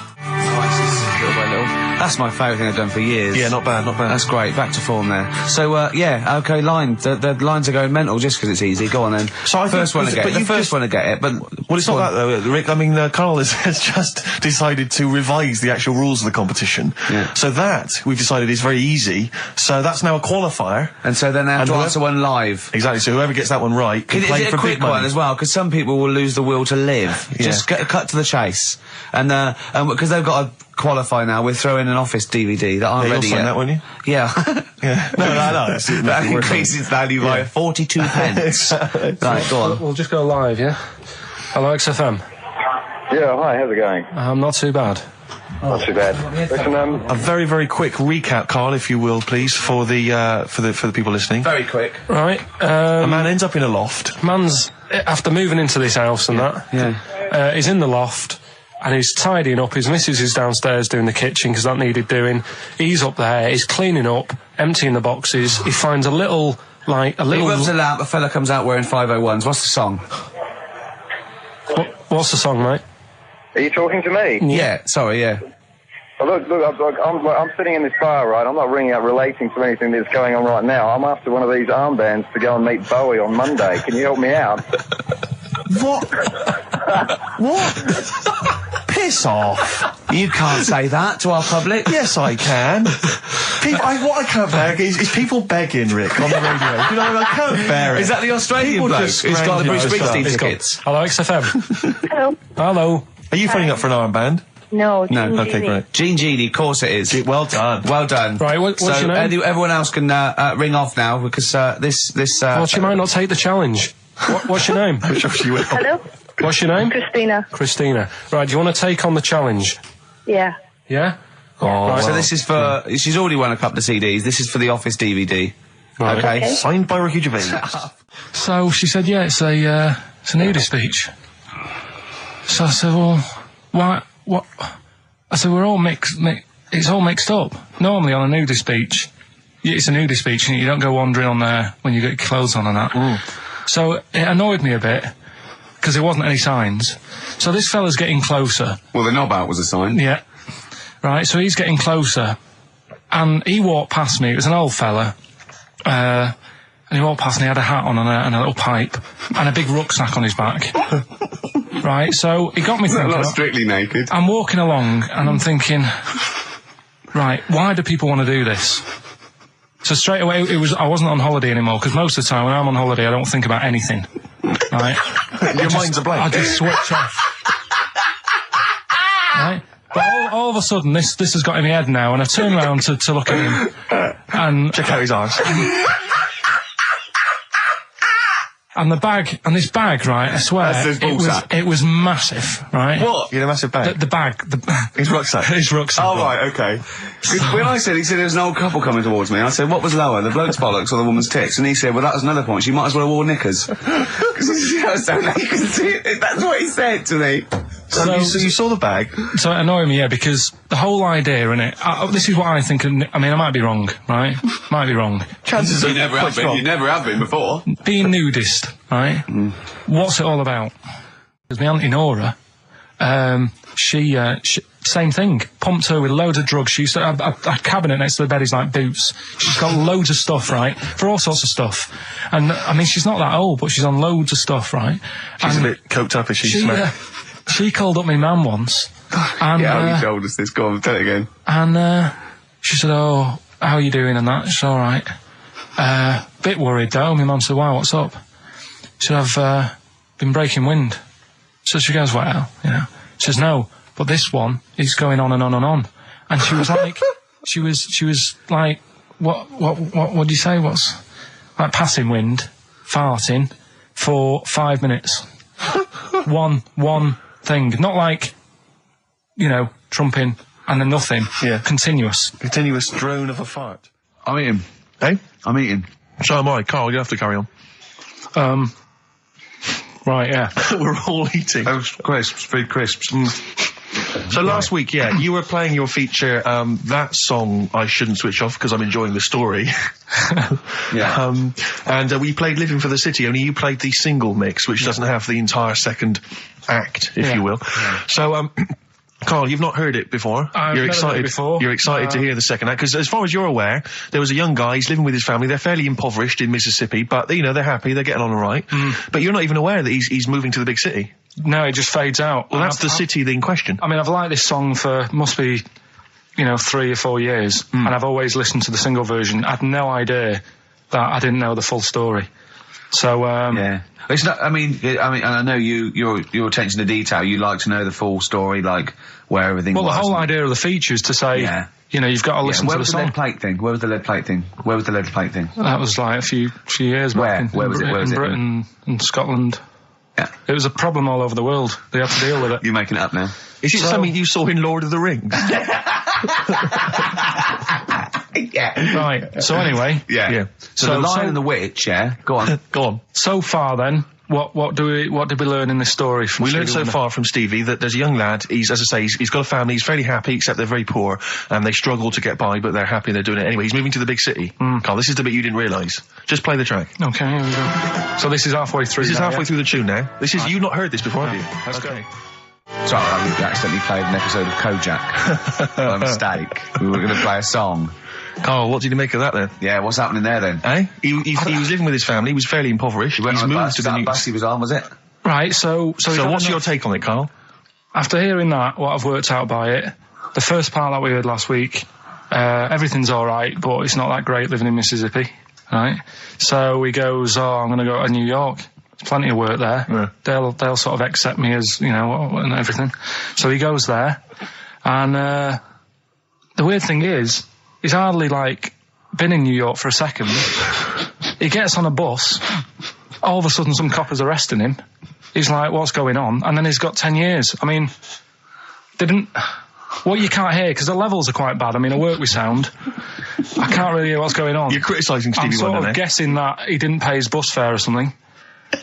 That's my favourite thing I've done for years. Yeah, not bad. That's great. Back to form there. So, okay, line. The lines are going mental just because it's easy. Go on then. So I think- first one to get it. The first one to get it, but... Well, it's not that though, Rick. I mean, Karl has just decided to revise the actual rules of the competition. Yeah. So that, we've decided, is very easy. So that's now a qualifier. And so then they have And to whoever- answer one live. Exactly. So whoever gets that one right can Is play it for a quick big money. one as well? Because some people will lose the will to live. Yeah. Just cut to the chase. And because they've got to qualify now, we're throwing an Office DVD that aren't Yeah, ready you'll sign yet. that, won't you? Yeah. Yeah. No. That increases value by 42 pence. Right, go on. We'll just go live, yeah? Hello, XFM. Yeah, hi, how's it going? Not too bad. Not too bad. Listen, A very, very quick recap, Karl, if you will, please, for the people listening. Very quick. Right. A man ends up in a loft. Man's, after moving into this house and that, he's in the loft, and he's tidying up. His missus is downstairs doing the kitchen because that needed doing. He's up there, he's cleaning up, emptying the boxes. He finds a little... He rubs a lamp, a fella comes out wearing 501s. What's the song? What's the song, mate? are you talking to me? Yeah, sorry, yeah. Well, look, I'm sitting in this bar, right? I'm not ringing up relating to anything that's going on right now. I'm after one of these armbands to go and meet Bowie on Monday. Can you help me out? What? What? Piss off. You can't say that to our public. Yes, I can. What I can't bear is people begging, Rick, on the radio. You know, I can't bear it. Is that the Australian People bloke just who's got the Bruce scrounge, Springsteen you know, tickets? Hello, XFM. Hello. Hello. Are you phoning up for an armband? No. No, Okay, great. Gene Genie, of course it is. Well done. Well done. Right, what's your name? Everyone else can ring off now because this. Well, she might not take the challenge. What's your name? Hello. What's your name? Christina. Christina. Right, do you want to take on the challenge? Yeah. Yeah? Right, so this is for. She's already won a couple of CDs. This is for the Office DVD. Right. Okay. Signed by Ricky Gervais. So she said, yeah, it's a nudist beach. So I said, well, why, what? I said, we're all it's all mixed up. Normally on a nudist beach, it's a nudist beach and you don't go wandering on there when you get your clothes on and that. So it annoyed me a bit, because there wasn't any signs. So this fella's getting closer. Well, the knob out was a sign. Yeah. Right, so he's getting closer. And he walked past me, it was an old fella. And he walked past and he had a hat on and a little pipe and a big rucksack on his back. Right, so he got me thinking. Not strictly naked. I'm walking along and I'm thinking, right, why do people want to do this? So straight away, I wasn't on holiday anymore, because most of the time when I'm on holiday, I don't think about anything. Right? Your mind's a blank. I just switch off. Right? But all of a sudden, this has got in my head now, and I turn around to look at him, and Check out his arse. And this bag, right, I swear, That's his ball sack. it was massive, right? What? You had a massive bag? The bag. His rucksack. His rucksack. Oh, right, okay. When he said there was an old couple coming towards me, I said, what was lower, the bloke's bollocks or the woman's tits? And he said, well, that was another point. She might as well have worn knickers. Because you know, so you can see it. That's what he said to me. So you saw the bag? So it annoyed me, yeah, because the whole idea in it, this is what I think, I mean, I might be wrong, right? Might be wrong. Chances You never have been. You never have been before. Being nudist, right? What's it all about? Because my auntie Nora, she same thing. Pumped her with loads of drugs. She used to have a cabinet next to the bed is like boots. She's got loads of stuff, right? For all sorts of stuff. And, I mean, she's not that old, but she's on loads of stuff, right? She's a bit coked up, is she? She called up my mum once. And, Yeah, you told us this. Go on, tell it again. And, she said, oh, how are you doing and that? She's alright. Bit worried though. My mum said, why, what's up? She said, I've, been breaking wind. So she goes, well, you know. She says, no, but this one is going on and on and on. And she was like, she was like, what do you say? What's, like passing wind, farting for 5 minutes. One thing. Not like, you know, trumping and then nothing. Yeah. Continuous drone of a fart. I'm eating. Hey? I'm eating. So am I. Carl, you have to carry on. Right, yeah. We're all eating. Crisps, food crisps. So last week, yeah, you were playing your feature, that song I shouldn't switch off because I'm enjoying the story. Yeah. And we played Living for the City, only you played the single mix, which doesn't have the entire second act, if you will. Yeah. So, Karl, you've not heard it before. I've never heard it before. You're excited to hear the second act, because as far as you're aware, there was a young guy, he's living with his family, they're fairly impoverished in Mississippi, but, you know, they're happy, they're getting on all right. But you're not even aware that he's moving to the big city. No, it just fades out. Well, that's the city in question. I mean, I've liked this song for, must be, you know, 3 or 4 years, and I've always listened to the single version. I had no idea that I didn't know the full story. So, yeah. It's not, I mean, and I know your attention to detail, you like to know the full story, like, where everything was. Well, the whole idea of the feature is to say, you know, you've got to listen to the song. Where was the lead plate thing? Where was the lead plate thing? That was like a few years back. Where was it? In Britain and Scotland. Yeah. It was a problem all over the world. They had to deal with it. You're making it up now. Is it something you saw in Lord of the Rings? Yeah. Right. So anyway. Yeah. So the Lion and the Witch, Go on. Go on. So far then, what did we learn in this story from We Stevie learned so Wonder? far from Stevie that there's a young lad, he's, as I say, he's got a family, he's fairly happy, except they're very poor, and they struggle to get by, but they're happy, they're doing it anyway. He's moving to the big city. Carl, this is the bit you didn't realise. Just play the track. Okay, here we go. So this is halfway through. This is halfway through the tune now. This is, you've not heard this before, have you? Let's go. Sorry, I accidentally played an episode of Kojak. By mistake. We were going to play a song. Carl, what did you make of that then? Yeah, what's happening there then? Eh? He was living with his family, he was fairly impoverished. He went He's on a moved bus. to Is the that new... bus he was on, was it? Right, so what's your take on it, Carl? After hearing that, what I've worked out by it, the first part that we heard last week, everything's alright, but it's not that great living in Mississippi, right? So he goes, I'm going to go to New York. There's plenty of work there. Yeah. They'll sort of accept me as, you know, and everything. So he goes there, and the weird thing is, he's hardly, like, been in New York for a second. He gets on a bus, all of a sudden some cop is arresting him. He's like, what's going on? And then he's got 10 years. I mean, what you can't hear, because the levels are quite bad. I mean, I work with sound. I can't really hear what's going on. You're criticising Stevie Wonder, I'm sort of guessing that he didn't pay his bus fare or something.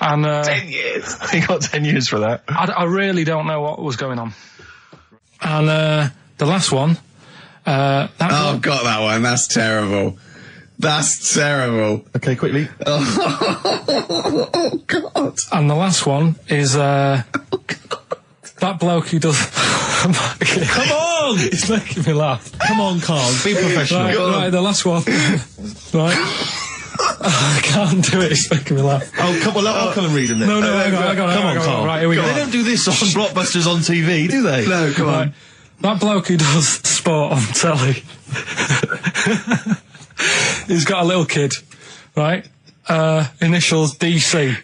And 10 years. He got 10 years for that. I really don't know what was going on. And the last one. Got that one. That's terrible. That's terrible. Okay, quickly. Oh, God. And the last one is that bloke who does... Come on! It's making me laugh. Come on, Carl. Be professional. Right, the last one. Right. I can't do it. It's making me laugh. Oh, come on, I'll come and read them then. No, hang on. Come on, Carl. Right, here we go. They don't do this on Rockbusters on TV, do they? No, come on. That bloke who does sport on telly. He's got a little kid, right? Initials DC.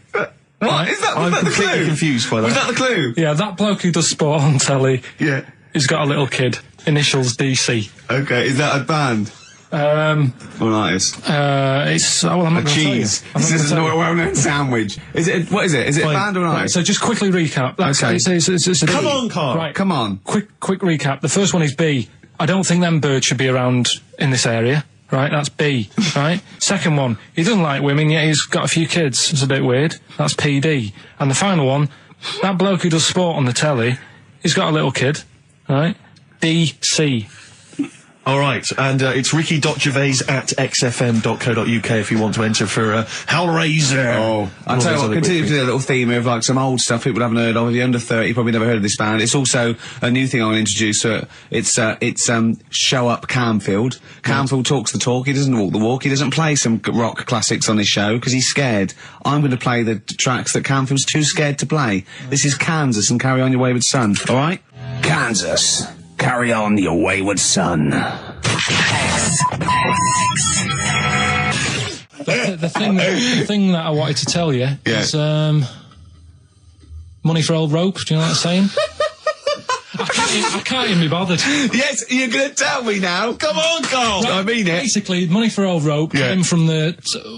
What? Is that, I'm completely confused by that. Was that the clue? Yeah, that bloke who does sport on telly. Yeah. He's got a little kid. Initials DC. Okay, is that a band? What is It's well, I'm not a gonna tell you. cheese? I'm not This is gonna a tell you. well-known sandwich. Is it? What is it? Is it band or not? So just quickly recap. Okay. It's a Come B. on, Karl. Right. Come on. Quick recap. The first one is B. I don't think them birds should be around in this area. Right, that's B. Right. Second one, he doesn't like women, yet he's got a few kids. It's a bit weird. That's PD. And the final one, that bloke who does sport on the telly, he's got a little kid. Right. DC. All right, and it's ricky.gervais at xfm.co.uk if you want to enter for Hellraiser. Oh, I'll tell you what, continue to do a little theme of like some old stuff people haven't heard of. If you're under 30, you probably never heard of this band. It's also a new thing I want to introduce. It's Show Up Camfield. Camfield talks the talk, he doesn't walk the walk. He doesn't play some rock classics on his show because he's scared. I'm going to play the tracks that Camfield's too scared to play. This is Kansas and Carry On Your Wayward Son, alright? Kansas. Carry on your wayward son. The thing that I wanted to tell you is money for old rope. Do you know what I'm saying? I can't even be bothered. Yes, you're going to tell me now. Come on, Karl. Right, I mean it. Basically, money for old rope came from the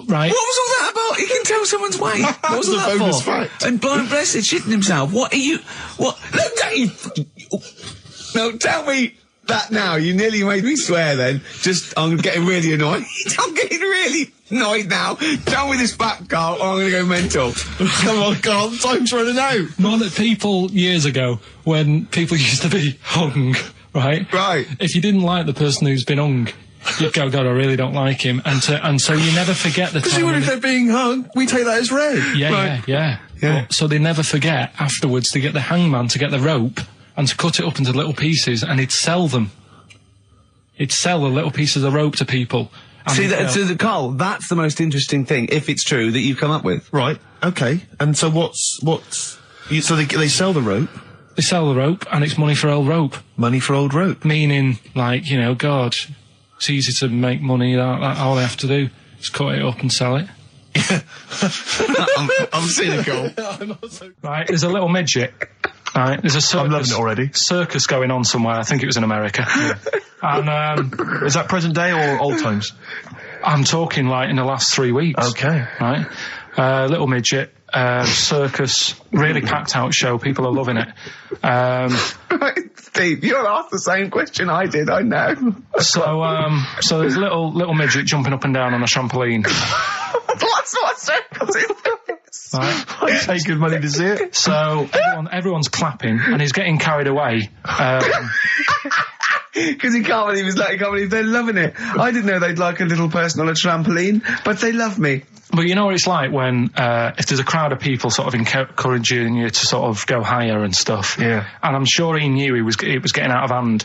right. What was all that about? He can tell someone's weight. What was all that bonus for? fact. And blind blessed shitting himself. What are you? What? Look, don't you? No, tell me that now. You nearly made me swear then. I'm getting really annoyed. I'm getting really annoyed now. Tell me this back, Karl, or I'm going to go mental. Come on, Karl, time's running out. More that people years ago, when people used to be hung, right? Right. If you didn't like the person who's been hung, you'd go, God, I really don't like him. And so you never forget the time. Because if they're being hung, we take that as read. Yeah. But, so they never forget afterwards to get the hangman to get the rope and to cut it up into little pieces, and he'd sell them. He'd sell the little pieces of rope to people. See, Karl, that's the most interesting thing, if it's true, that you've come up with. Right, okay. And so so they sell the rope? They sell the rope, and it's money for old rope. Money for old rope? Meaning, like, you know, God, it's easy to make money, that all they have to do is cut it up and sell it. I'm cynical. Right, there's a little midget. Right, there's a circus. I'm loving it already. Circus going on somewhere. I think it was in America. And is that present day or old times? I'm talking like in the last 3 weeks. Okay. Right, little midget. Circus, really packed out show. People are loving it. Steve, you'll ask the same question I did. I know. So there's a little midget jumping up and down on a trampoline. That's what circus is. Right. I pay good money to see it. So everyone's clapping, and he's getting carried away. Because he can't believe they're loving it. I didn't know they'd like a little person on a trampoline, but they love me. But you know what it's like when, if there's a crowd of people sort of encouraging you to sort of go higher and stuff. Yeah. And I'm sure he knew it was getting out of hand.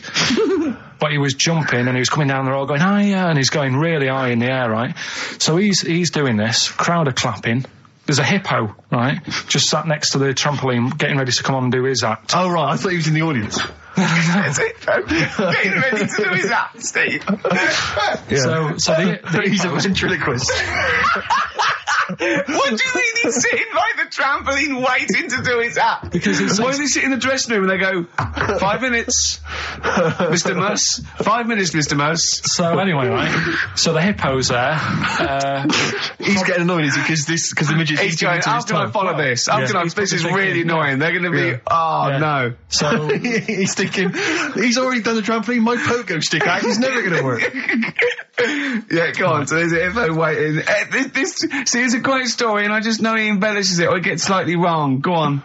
But he was jumping and he was coming down the road going, higher, and he's going really high in the air, right? So he's doing this, crowd are clapping. There's a hippo, right, just sat next to the trampoline, getting ready to come on and do his act. Oh, right, I thought he was in the audience. That's it. Getting ready to do his act, Steve. Yeah. So he's a ventriloquist. What do you mean he's sitting by the trampoline waiting to do his act? Because why does he sit in the dressing room and they go, 5 minutes, Mr. Muss, 5 minutes, Mr. Muss. So anyway, right, so the hippo's there. He's getting annoyed, is he? Because the midget's he's going, how can I follow this? This is really annoying. They're going to be, no. So he's thinking, he's already done the trampoline, my pogo stick act is never going to work. Yeah, go on. So there's a hippo waiting. Here's a great story, and I just know he embellishes it or it gets slightly wrong. Go on.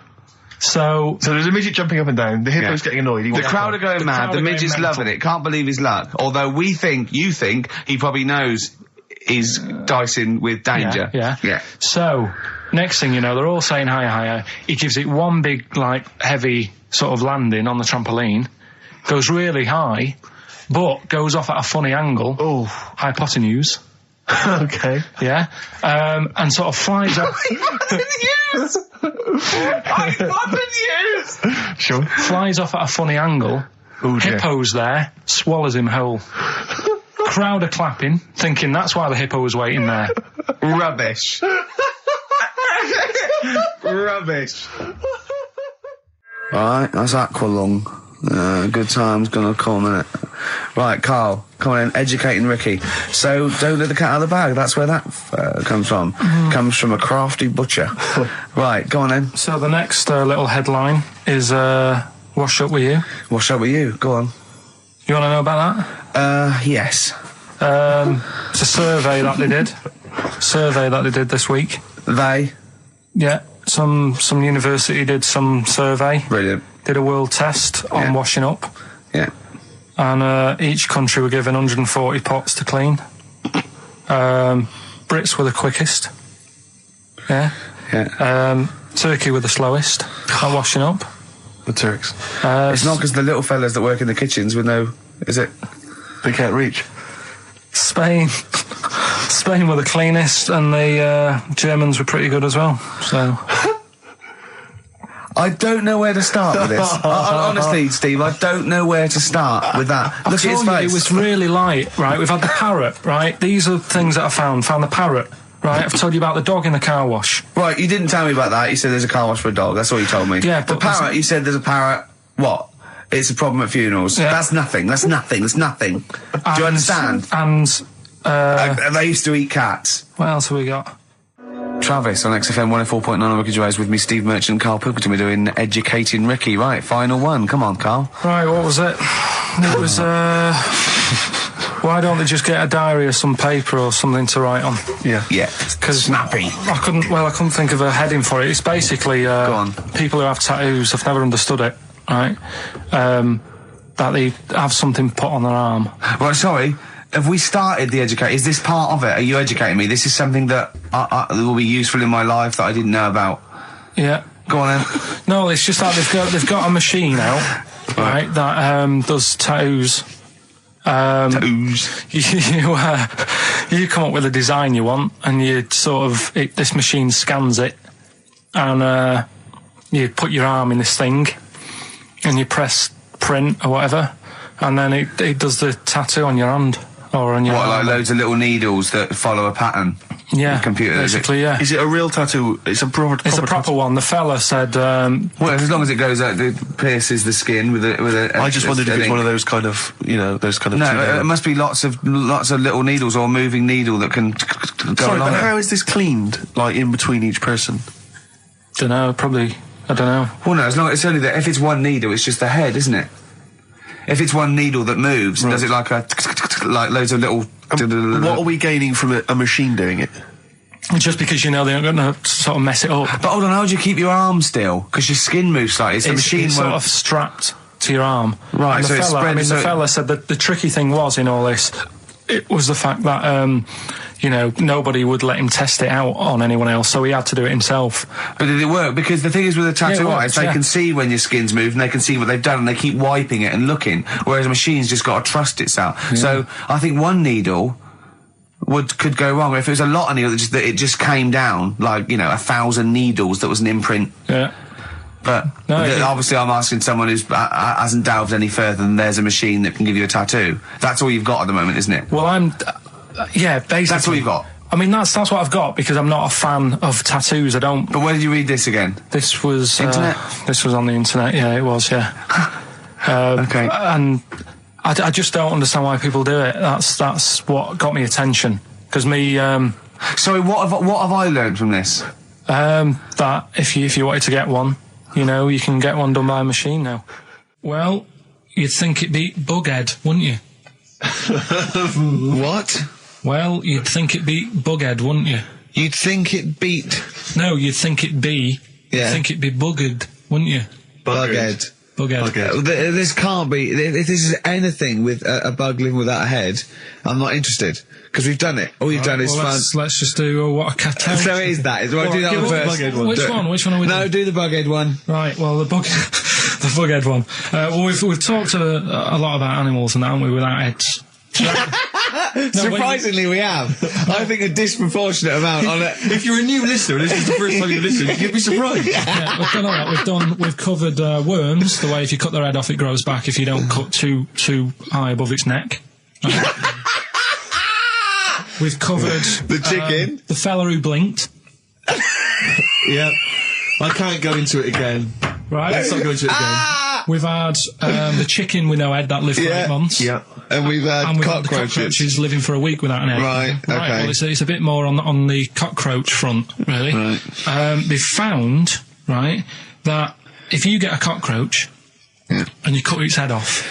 So there's a midget jumping up and down. The hippo's getting annoyed. The crowd are going mad. The midget's loving it. Can't believe his luck. Although you think he probably knows he's dicing with danger. Yeah. So next thing you know, they're all saying higher. He gives it one big, like, heavy sort of landing on the trampoline. Goes really high, but goes off at a funny angle. Oh, hypotenuse. Okay. Yeah. And sort of flies up. Hypotenuse! Sure. Flies off at a funny angle. Ooh, Hippo's there, swallows him whole. Crowd are clapping, thinking that's why the hippo was waiting there. Rubbish. Rubbish. Alright, that's Aqualung. Good times gonna come, innit? Right, Karl, come on in, educating Ricky. So, don't let the cat out of the bag, that's where that comes from. Comes from a crafty butcher. Right, go on then. So the next little headline is Wash Up With You. Wash up with you, go on. You want to know about that? Yes. It's a survey that they did. This week. They? Yeah, some university did some survey. Brilliant. Did a world test on washing up. Yeah. And each country were given 140 pots to clean. Brits were the quickest. Yeah. Yeah. Turkey were the slowest at washing up. The Turks. It's not because the little fellas that work in the kitchens with no... Is it? They can't reach. Spain were the cleanest, and the Germans were pretty good as well. So... I don't know where to start with this. Honestly, Steve, I don't know where to start with that. Look at his face. It was really light, right? We've had the parrot, right? These are things that I found. Found the parrot, right? I've told you about the dog in the car wash. Right, you didn't tell me about that. You said there's a car wash for a dog. That's all you told me. Yeah, the but parrot, you said there's a parrot. What? It's a problem at funerals. Yeah. That's nothing. That's nothing. That's nothing. Do you understand? And they used to eat cats. what else have we got? Travis on XFM 104.9 on Ricky Gervais with me, Steve Merchant and Karl Pilkington. We're doing Educating Ricky. Right, final one. Come on, Karl. Right, what was it? It was, why don't they just get a diary or some paper or something to write on? Yeah. Because snappy. I couldn't think of a heading for it. It's basically, Go on. people who have tattoos, I've never understood it, right? That they have something put on their arm. Right, sorry. Have we started the educate? Is this part of it? Are you educating me? This is something that will be useful in my life that I didn't know about. Yeah. Go on then. No, it's just that they've got a machine out, right, that does tattoos. Tattoos. You come up with a design you want, and you sort of this machine scans it, and you put your arm in this thing, and you press print or whatever, and then it does the tattoo on your hand or on your What, like arm. loads of little needles that follow a pattern? Yeah, the computer, basically, yeah. Is it a real tattoo? It's a proper It's a proper one. The fella said... well, as long as it goes out, it pierces the skin with a I just wondered if it's one of those kind of, those kind of... No, it must be lots of little needles or a moving needle that can go Sorry, along but it. how is this cleaned, like, in between each person? Dunno, probably... I don't know. Well, no, as long as it's only that. If it's one needle, it's just the head, isn't it? If it's one needle that moves, does it like like loads of little... What are we gaining from a machine doing it? Just because they're not going to sort of mess it up. But hold on, how do you keep your arm still? Because your skin moves slightly, so the machine it's won't... sort of strapped to your arm. Right, And so the it's fella, spread... the fella said that the tricky thing was in all this, it was the fact that, nobody would let him test it out on anyone else, so he had to do it himself. But did it work? Because the thing is with a tattoo artist, they can see when your skin's moved and they can see what they've done and they keep wiping it and looking, whereas a machine's just got to trust itself. Yeah. So I think one needle could go wrong. If it was a lot of needles, that it just came down, like, 1,000 needles that was an imprint. Yeah. But obviously I'm asking someone who hasn't delved any further than there's a machine that can give you a tattoo. That's all you've got at the moment, isn't it? Well, basically. That's all you've got? I mean, that's what I've got, because I'm not a fan of tattoos. I don't... But where did you read this again? This was... Internet? This was on the internet, yeah, it was, yeah. Okay. And I just don't understand why people do it. That's what got me attention. Because me... Sorry, what have I learned from this? That if you wanted to get one, you can get one done by a machine now. Well, you'd think it'd be Bughead, wouldn't you? What? Well, you'd think it'd be Bughead, wouldn't you? You'd think it beat... No, you'd think it'd be... Yeah. You'd think it'd be Buggered, wouldn't you? Bughead. Bughead. This can't be... If this is anything with a bug living without a head, I'm not interested. Because we've done it. All you've done is fun. Let's just do what a cat. So it is that. Well, do that one first. Which one are we doing? No, do the Bughead one. Right, well, the Bughead one. Well, we've talked a lot about animals and that, haven't we, without heads. Surprisingly, we have. I think a disproportionate amount on it. If you're a new listener and this is the first time you listen, you'd be surprised. Yeah, we've done all that. We've covered worms, the way if you cut their head off, it grows back if you don't cut too high above its neck. We've covered the chicken, the fella who blinked. Yeah, I can't go into it again. Right, let's not go into it again. We've had the chicken with no head that lived for 8 months. Yeah. And we've had And we've had the cockroaches. cockroaches living for a week without an egg. Right, okay. Well, it's a bit more on the cockroach front, really. Right. They've found, right, that if you get a cockroach and you cut its head off,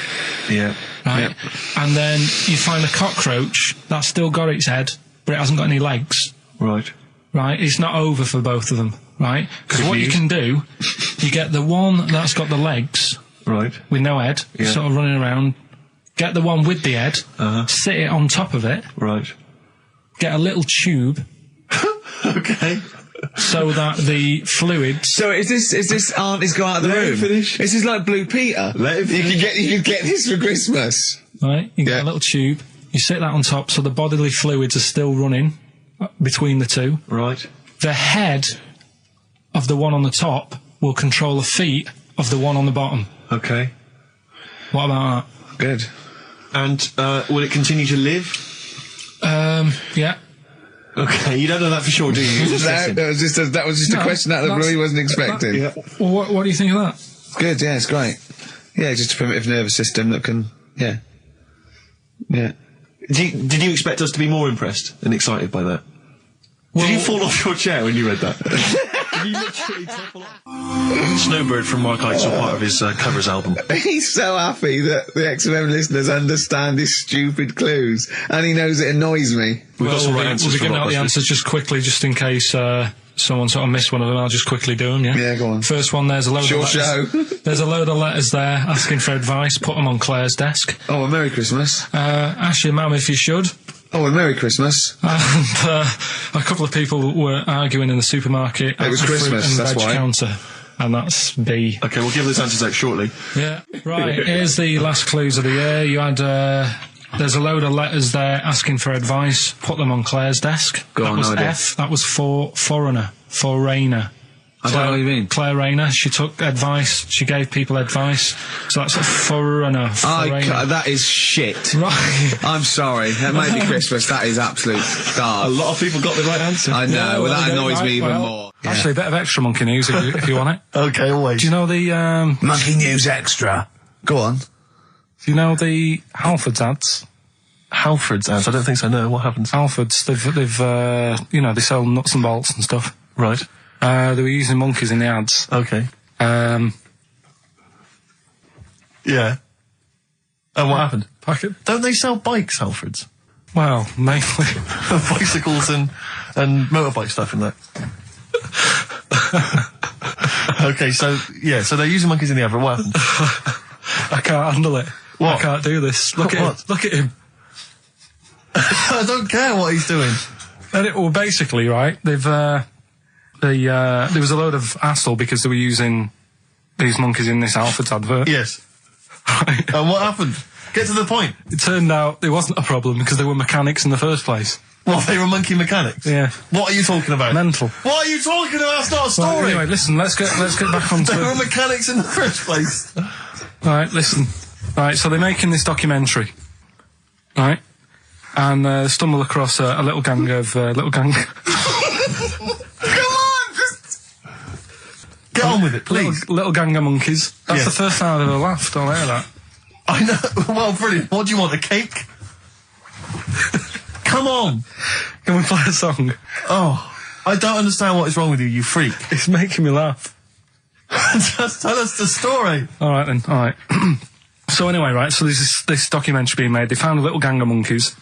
right, and then you find a cockroach that's still got its head, but it hasn't got any legs, Right. right, it's not over for both of them, right? Because what you can do, you get the one that's got the legs Right. with no head, sort of running around, get the one with the head, sit it on top of it, Right. get a little tube, Okay. so that the fluids... So is this Auntie's go out of the Let him room? finish. This is like Blue Peter. Let him finish. You could get this for Christmas. Right, you get Yeah. a little tube, you sit that on top so the bodily fluids are still running between the two. Right. The head of the one on the top will control the feet of the one on the bottom. Okay. What about Good. And will it continue to live? that? Yeah. Okay, you don't know that for sure, do you? You're just guessing. That was just a No, question out of the blue that's- he wasn't expecting. Yeah. Well, what do you think of that? Good, yeah, it's great. Yeah, just a primitive nervous system that can, yeah. Did you expect us to be more impressed and excited by that? Did you fall off your chair when you read that? Did you literally topple off? Snowbird from Mark Heights are part of his covers album. He's so happy that the XFM listeners understand his stupid clues, and he knows it annoys me. We've got some right We'll answers be for giving out the Rockbusters. answers just quickly, just in case someone sort of missed one of them. I'll just quickly do them, yeah? Yeah, go on. First one, there's a load Short of letters. show. There's a load of letters there asking for advice. Put them on Claire's desk. Oh, a Merry Christmas. Ask your mum if you should. Oh, a Merry Christmas. And a couple of people were arguing in the supermarket. It was at the fruit Christmas, and that's veg why. counter. And that's B. Okay, we'll give those answers out shortly. Yeah. Right, here's the last clues of the year. You had, there's a load of letters there asking for advice. Put them on Claire's desk. Go that on, was no idea. F. That was for foreigner. For Rayner. I don't know what you mean. Claire Rayner. She took advice. She gave people advice. So that's a foreigner. That is shit. Right. I'm sorry. That might be Christmas. That is absolute A garbage. lot of people got the right answer. I know. Yeah, well, well, that they don't annoys like- me even well, more. Yeah. Actually, a bit of extra monkey news if you want it. Okay, always. Do you know the Monkey News Extra. Go on. Do you know the Halfords ads? Halford's ads? I don't think so, no. What happens? Halfords, they've you know, they sell nuts and bolts and stuff. Right. They were using monkeys in the ads. Okay. Um, Yeah. And what happened? packet. Don't they sell bikes, Halfords? Well, mainly. Bicycles and motorbike stuff in that. Okay, so they're using monkeys in the advert. What happened? I can't handle it. What? I can't do this. Look at What? him. Look at him. I don't care what he's doing. And well, basically, right, there was a load of hassle because they were using these monkeys in this Halfords advert. Yes. Right. And what happened? Get to the point. It turned out it wasn't a problem because they were mechanics in the first place. What, they were monkey mechanics? Yeah. What are you talking about? Mental. What are you talking about? That's not a Right, story. anyway, listen, let's get back onto They were mechanics in the first place. Right, listen. Right, so they're making this documentary. Right? And stumble across a little gang of Come on, just get on with it, please. little gang of monkeys. That's Yes. the first time I've ever laughed. I'll hear that. I know. Well, brilliant. What do you want? A cake? Come on. Can we play a song? Oh, I don't understand what is wrong with you, you freak. It's making me laugh. Just tell us the story. All right then. All right. So anyway, right. So there's this documentary being made. They found a little gang of monkeys.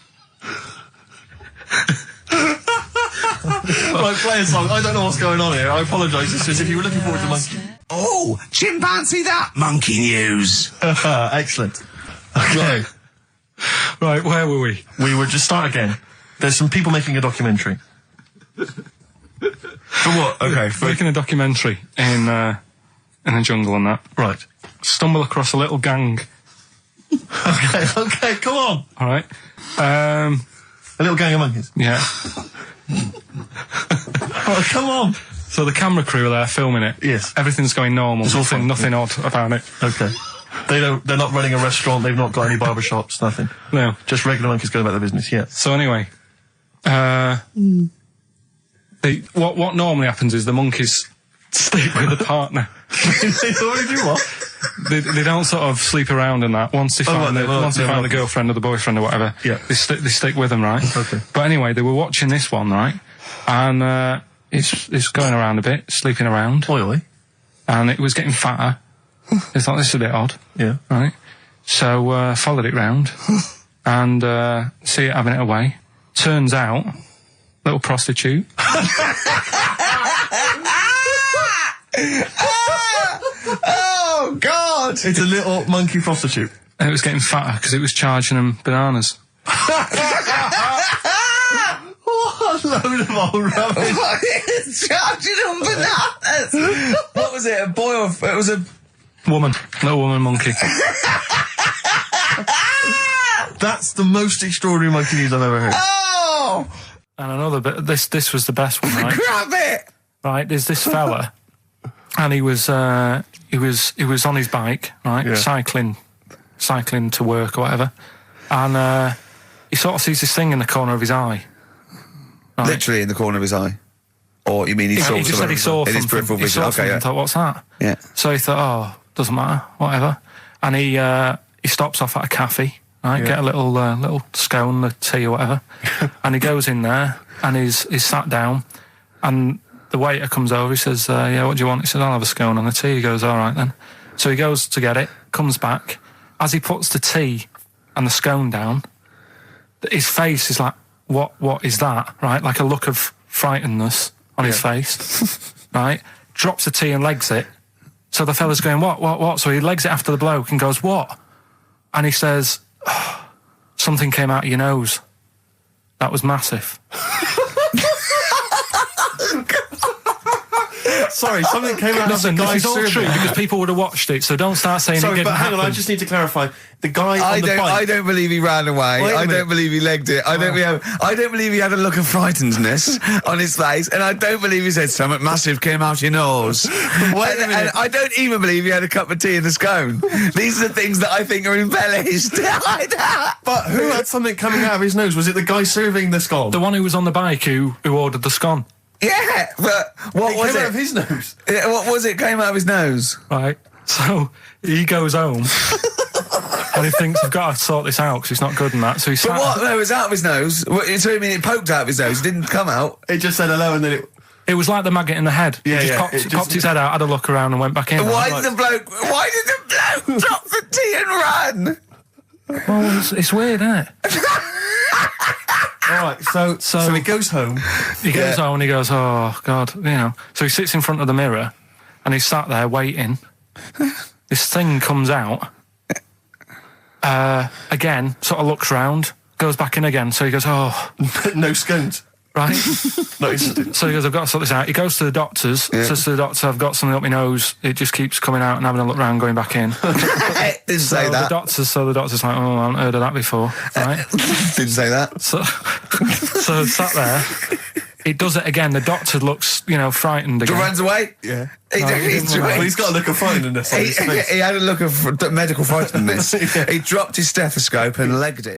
Right, play a song. I don't know what's going on here. I apologise. It's just if you were looking forward to monkey. Oh, chimpanzee that monkey news. Excellent. Okay. Right. Where were we? We would just start again. There's some people making a documentary. For what? Okay. Making a documentary in a jungle and that. Right. Stumble across a little gang. Okay, come on. All right. A little gang of monkeys. Yeah. Oh, come on. So the camera crew are there filming it. Yes. Everything's going normal. It's all fine. Nothing odd about it. Okay. They're not running a restaurant. They've not got any barber shops. Nothing. No. Just regular monkeys going about their business. Yeah. So anyway, what normally happens is the monkeys stick with the partner. They already do what? they don't sort of sleep around in that. Once they find the girlfriend or the boyfriend or whatever, they stick with them, right? Okay. But anyway, they were watching this one, right? And it's going around a bit, sleeping around. Oily. And it was getting fatter. They thought, this is a bit odd. Yeah. Right? So, followed it round. And, see it having it away. Turns out, little prostitute. Oh, God! It's a little monkey prostitute. And it was getting fatter because it was charging them bananas. What a load of old rubbish. Charging them bananas! What was it, a boy or... It was a... Woman. Little woman monkey. That's the most extraordinary monkey news I've ever heard. Oh! And another bit, this was the best one, right? Grab it! Right, there's this fella, and he was on his bike, right, cycling to work or whatever, and he sort of sees this thing in the corner of his eye. Right? Literally in the corner of his eye. Or you mean he saw He just said he saw in his something. peripheral He vision? saw Okay, something yeah. and thought, what's that? Yeah. So he thought, oh, doesn't matter, whatever. And he stops off at a cafe, right, get a little scone, a tea or whatever, and he goes in there and he's sat down, and the waiter comes over, he says, yeah, what do you want? He says, I'll have a scone and a tea. He goes, all right then. So he goes to get it, comes back. As he puts the tea and the scone down, his face is like, what is that, right? Like a look of frightenedness on his face, right? Drops the tea and legs it. So the fella's going, what? So he legs it after the bloke and goes, what? And he says, oh, something came out of your nose. That was massive. Sorry, something came out of the guy's this is all true survey. because people would have watched it, so don't start saying it Sorry, didn't but hang on, happen. I just need to clarify. The guy on the bike... I don't believe he ran away. Wait a I minute. don't believe he legged it. I don't believe he had a look of frightenedness on his face, and I don't believe he said something massive came out your nose. Wait a minute. And I don't even believe he had a cup of tea and a scone. These are the things that I think are embellished. But who had something coming out of his nose? Was it the guy serving the scone? The one who was on the bike who ordered the scone. Yeah, but what was came out it? of his nose. Yeah, what was it? Came out of his nose. Right. So he goes home and he thinks, I've got to sort this out because it's not good and that. So he But sat. what? No, it was out of his nose. So you mean it poked out of his nose? It didn't come out. It just said hello and then it... It was like the maggot in the head. Yeah, He just yeah, popped, it just- popped his head out, had a look around and went back in. Why did the bloke drop the tea and run? Well, it's weird, isn't it? All right, so he goes home. He goes home and he goes, oh, God, you know. So he sits in front of the mirror and he's sat there waiting. This thing comes out. Again, sort of looks round, goes back in again. So he goes, oh. No scones. Right? No, it's... So he goes, I've got to sort this out. He goes to the doctor's, says to the doctor, I've got something up my nose. It just keeps coming out and having a look round, going back in. Didn't say that. The doctor's like, oh, I haven't heard of that before. Right? Didn't say that. So sat there. He does it again. The doctor looks, frightened again. Runs away? Yeah. Well, He's got a look of frightenedness on his face. He had a look of medical frightenedness. He dropped his stethoscope and legged it.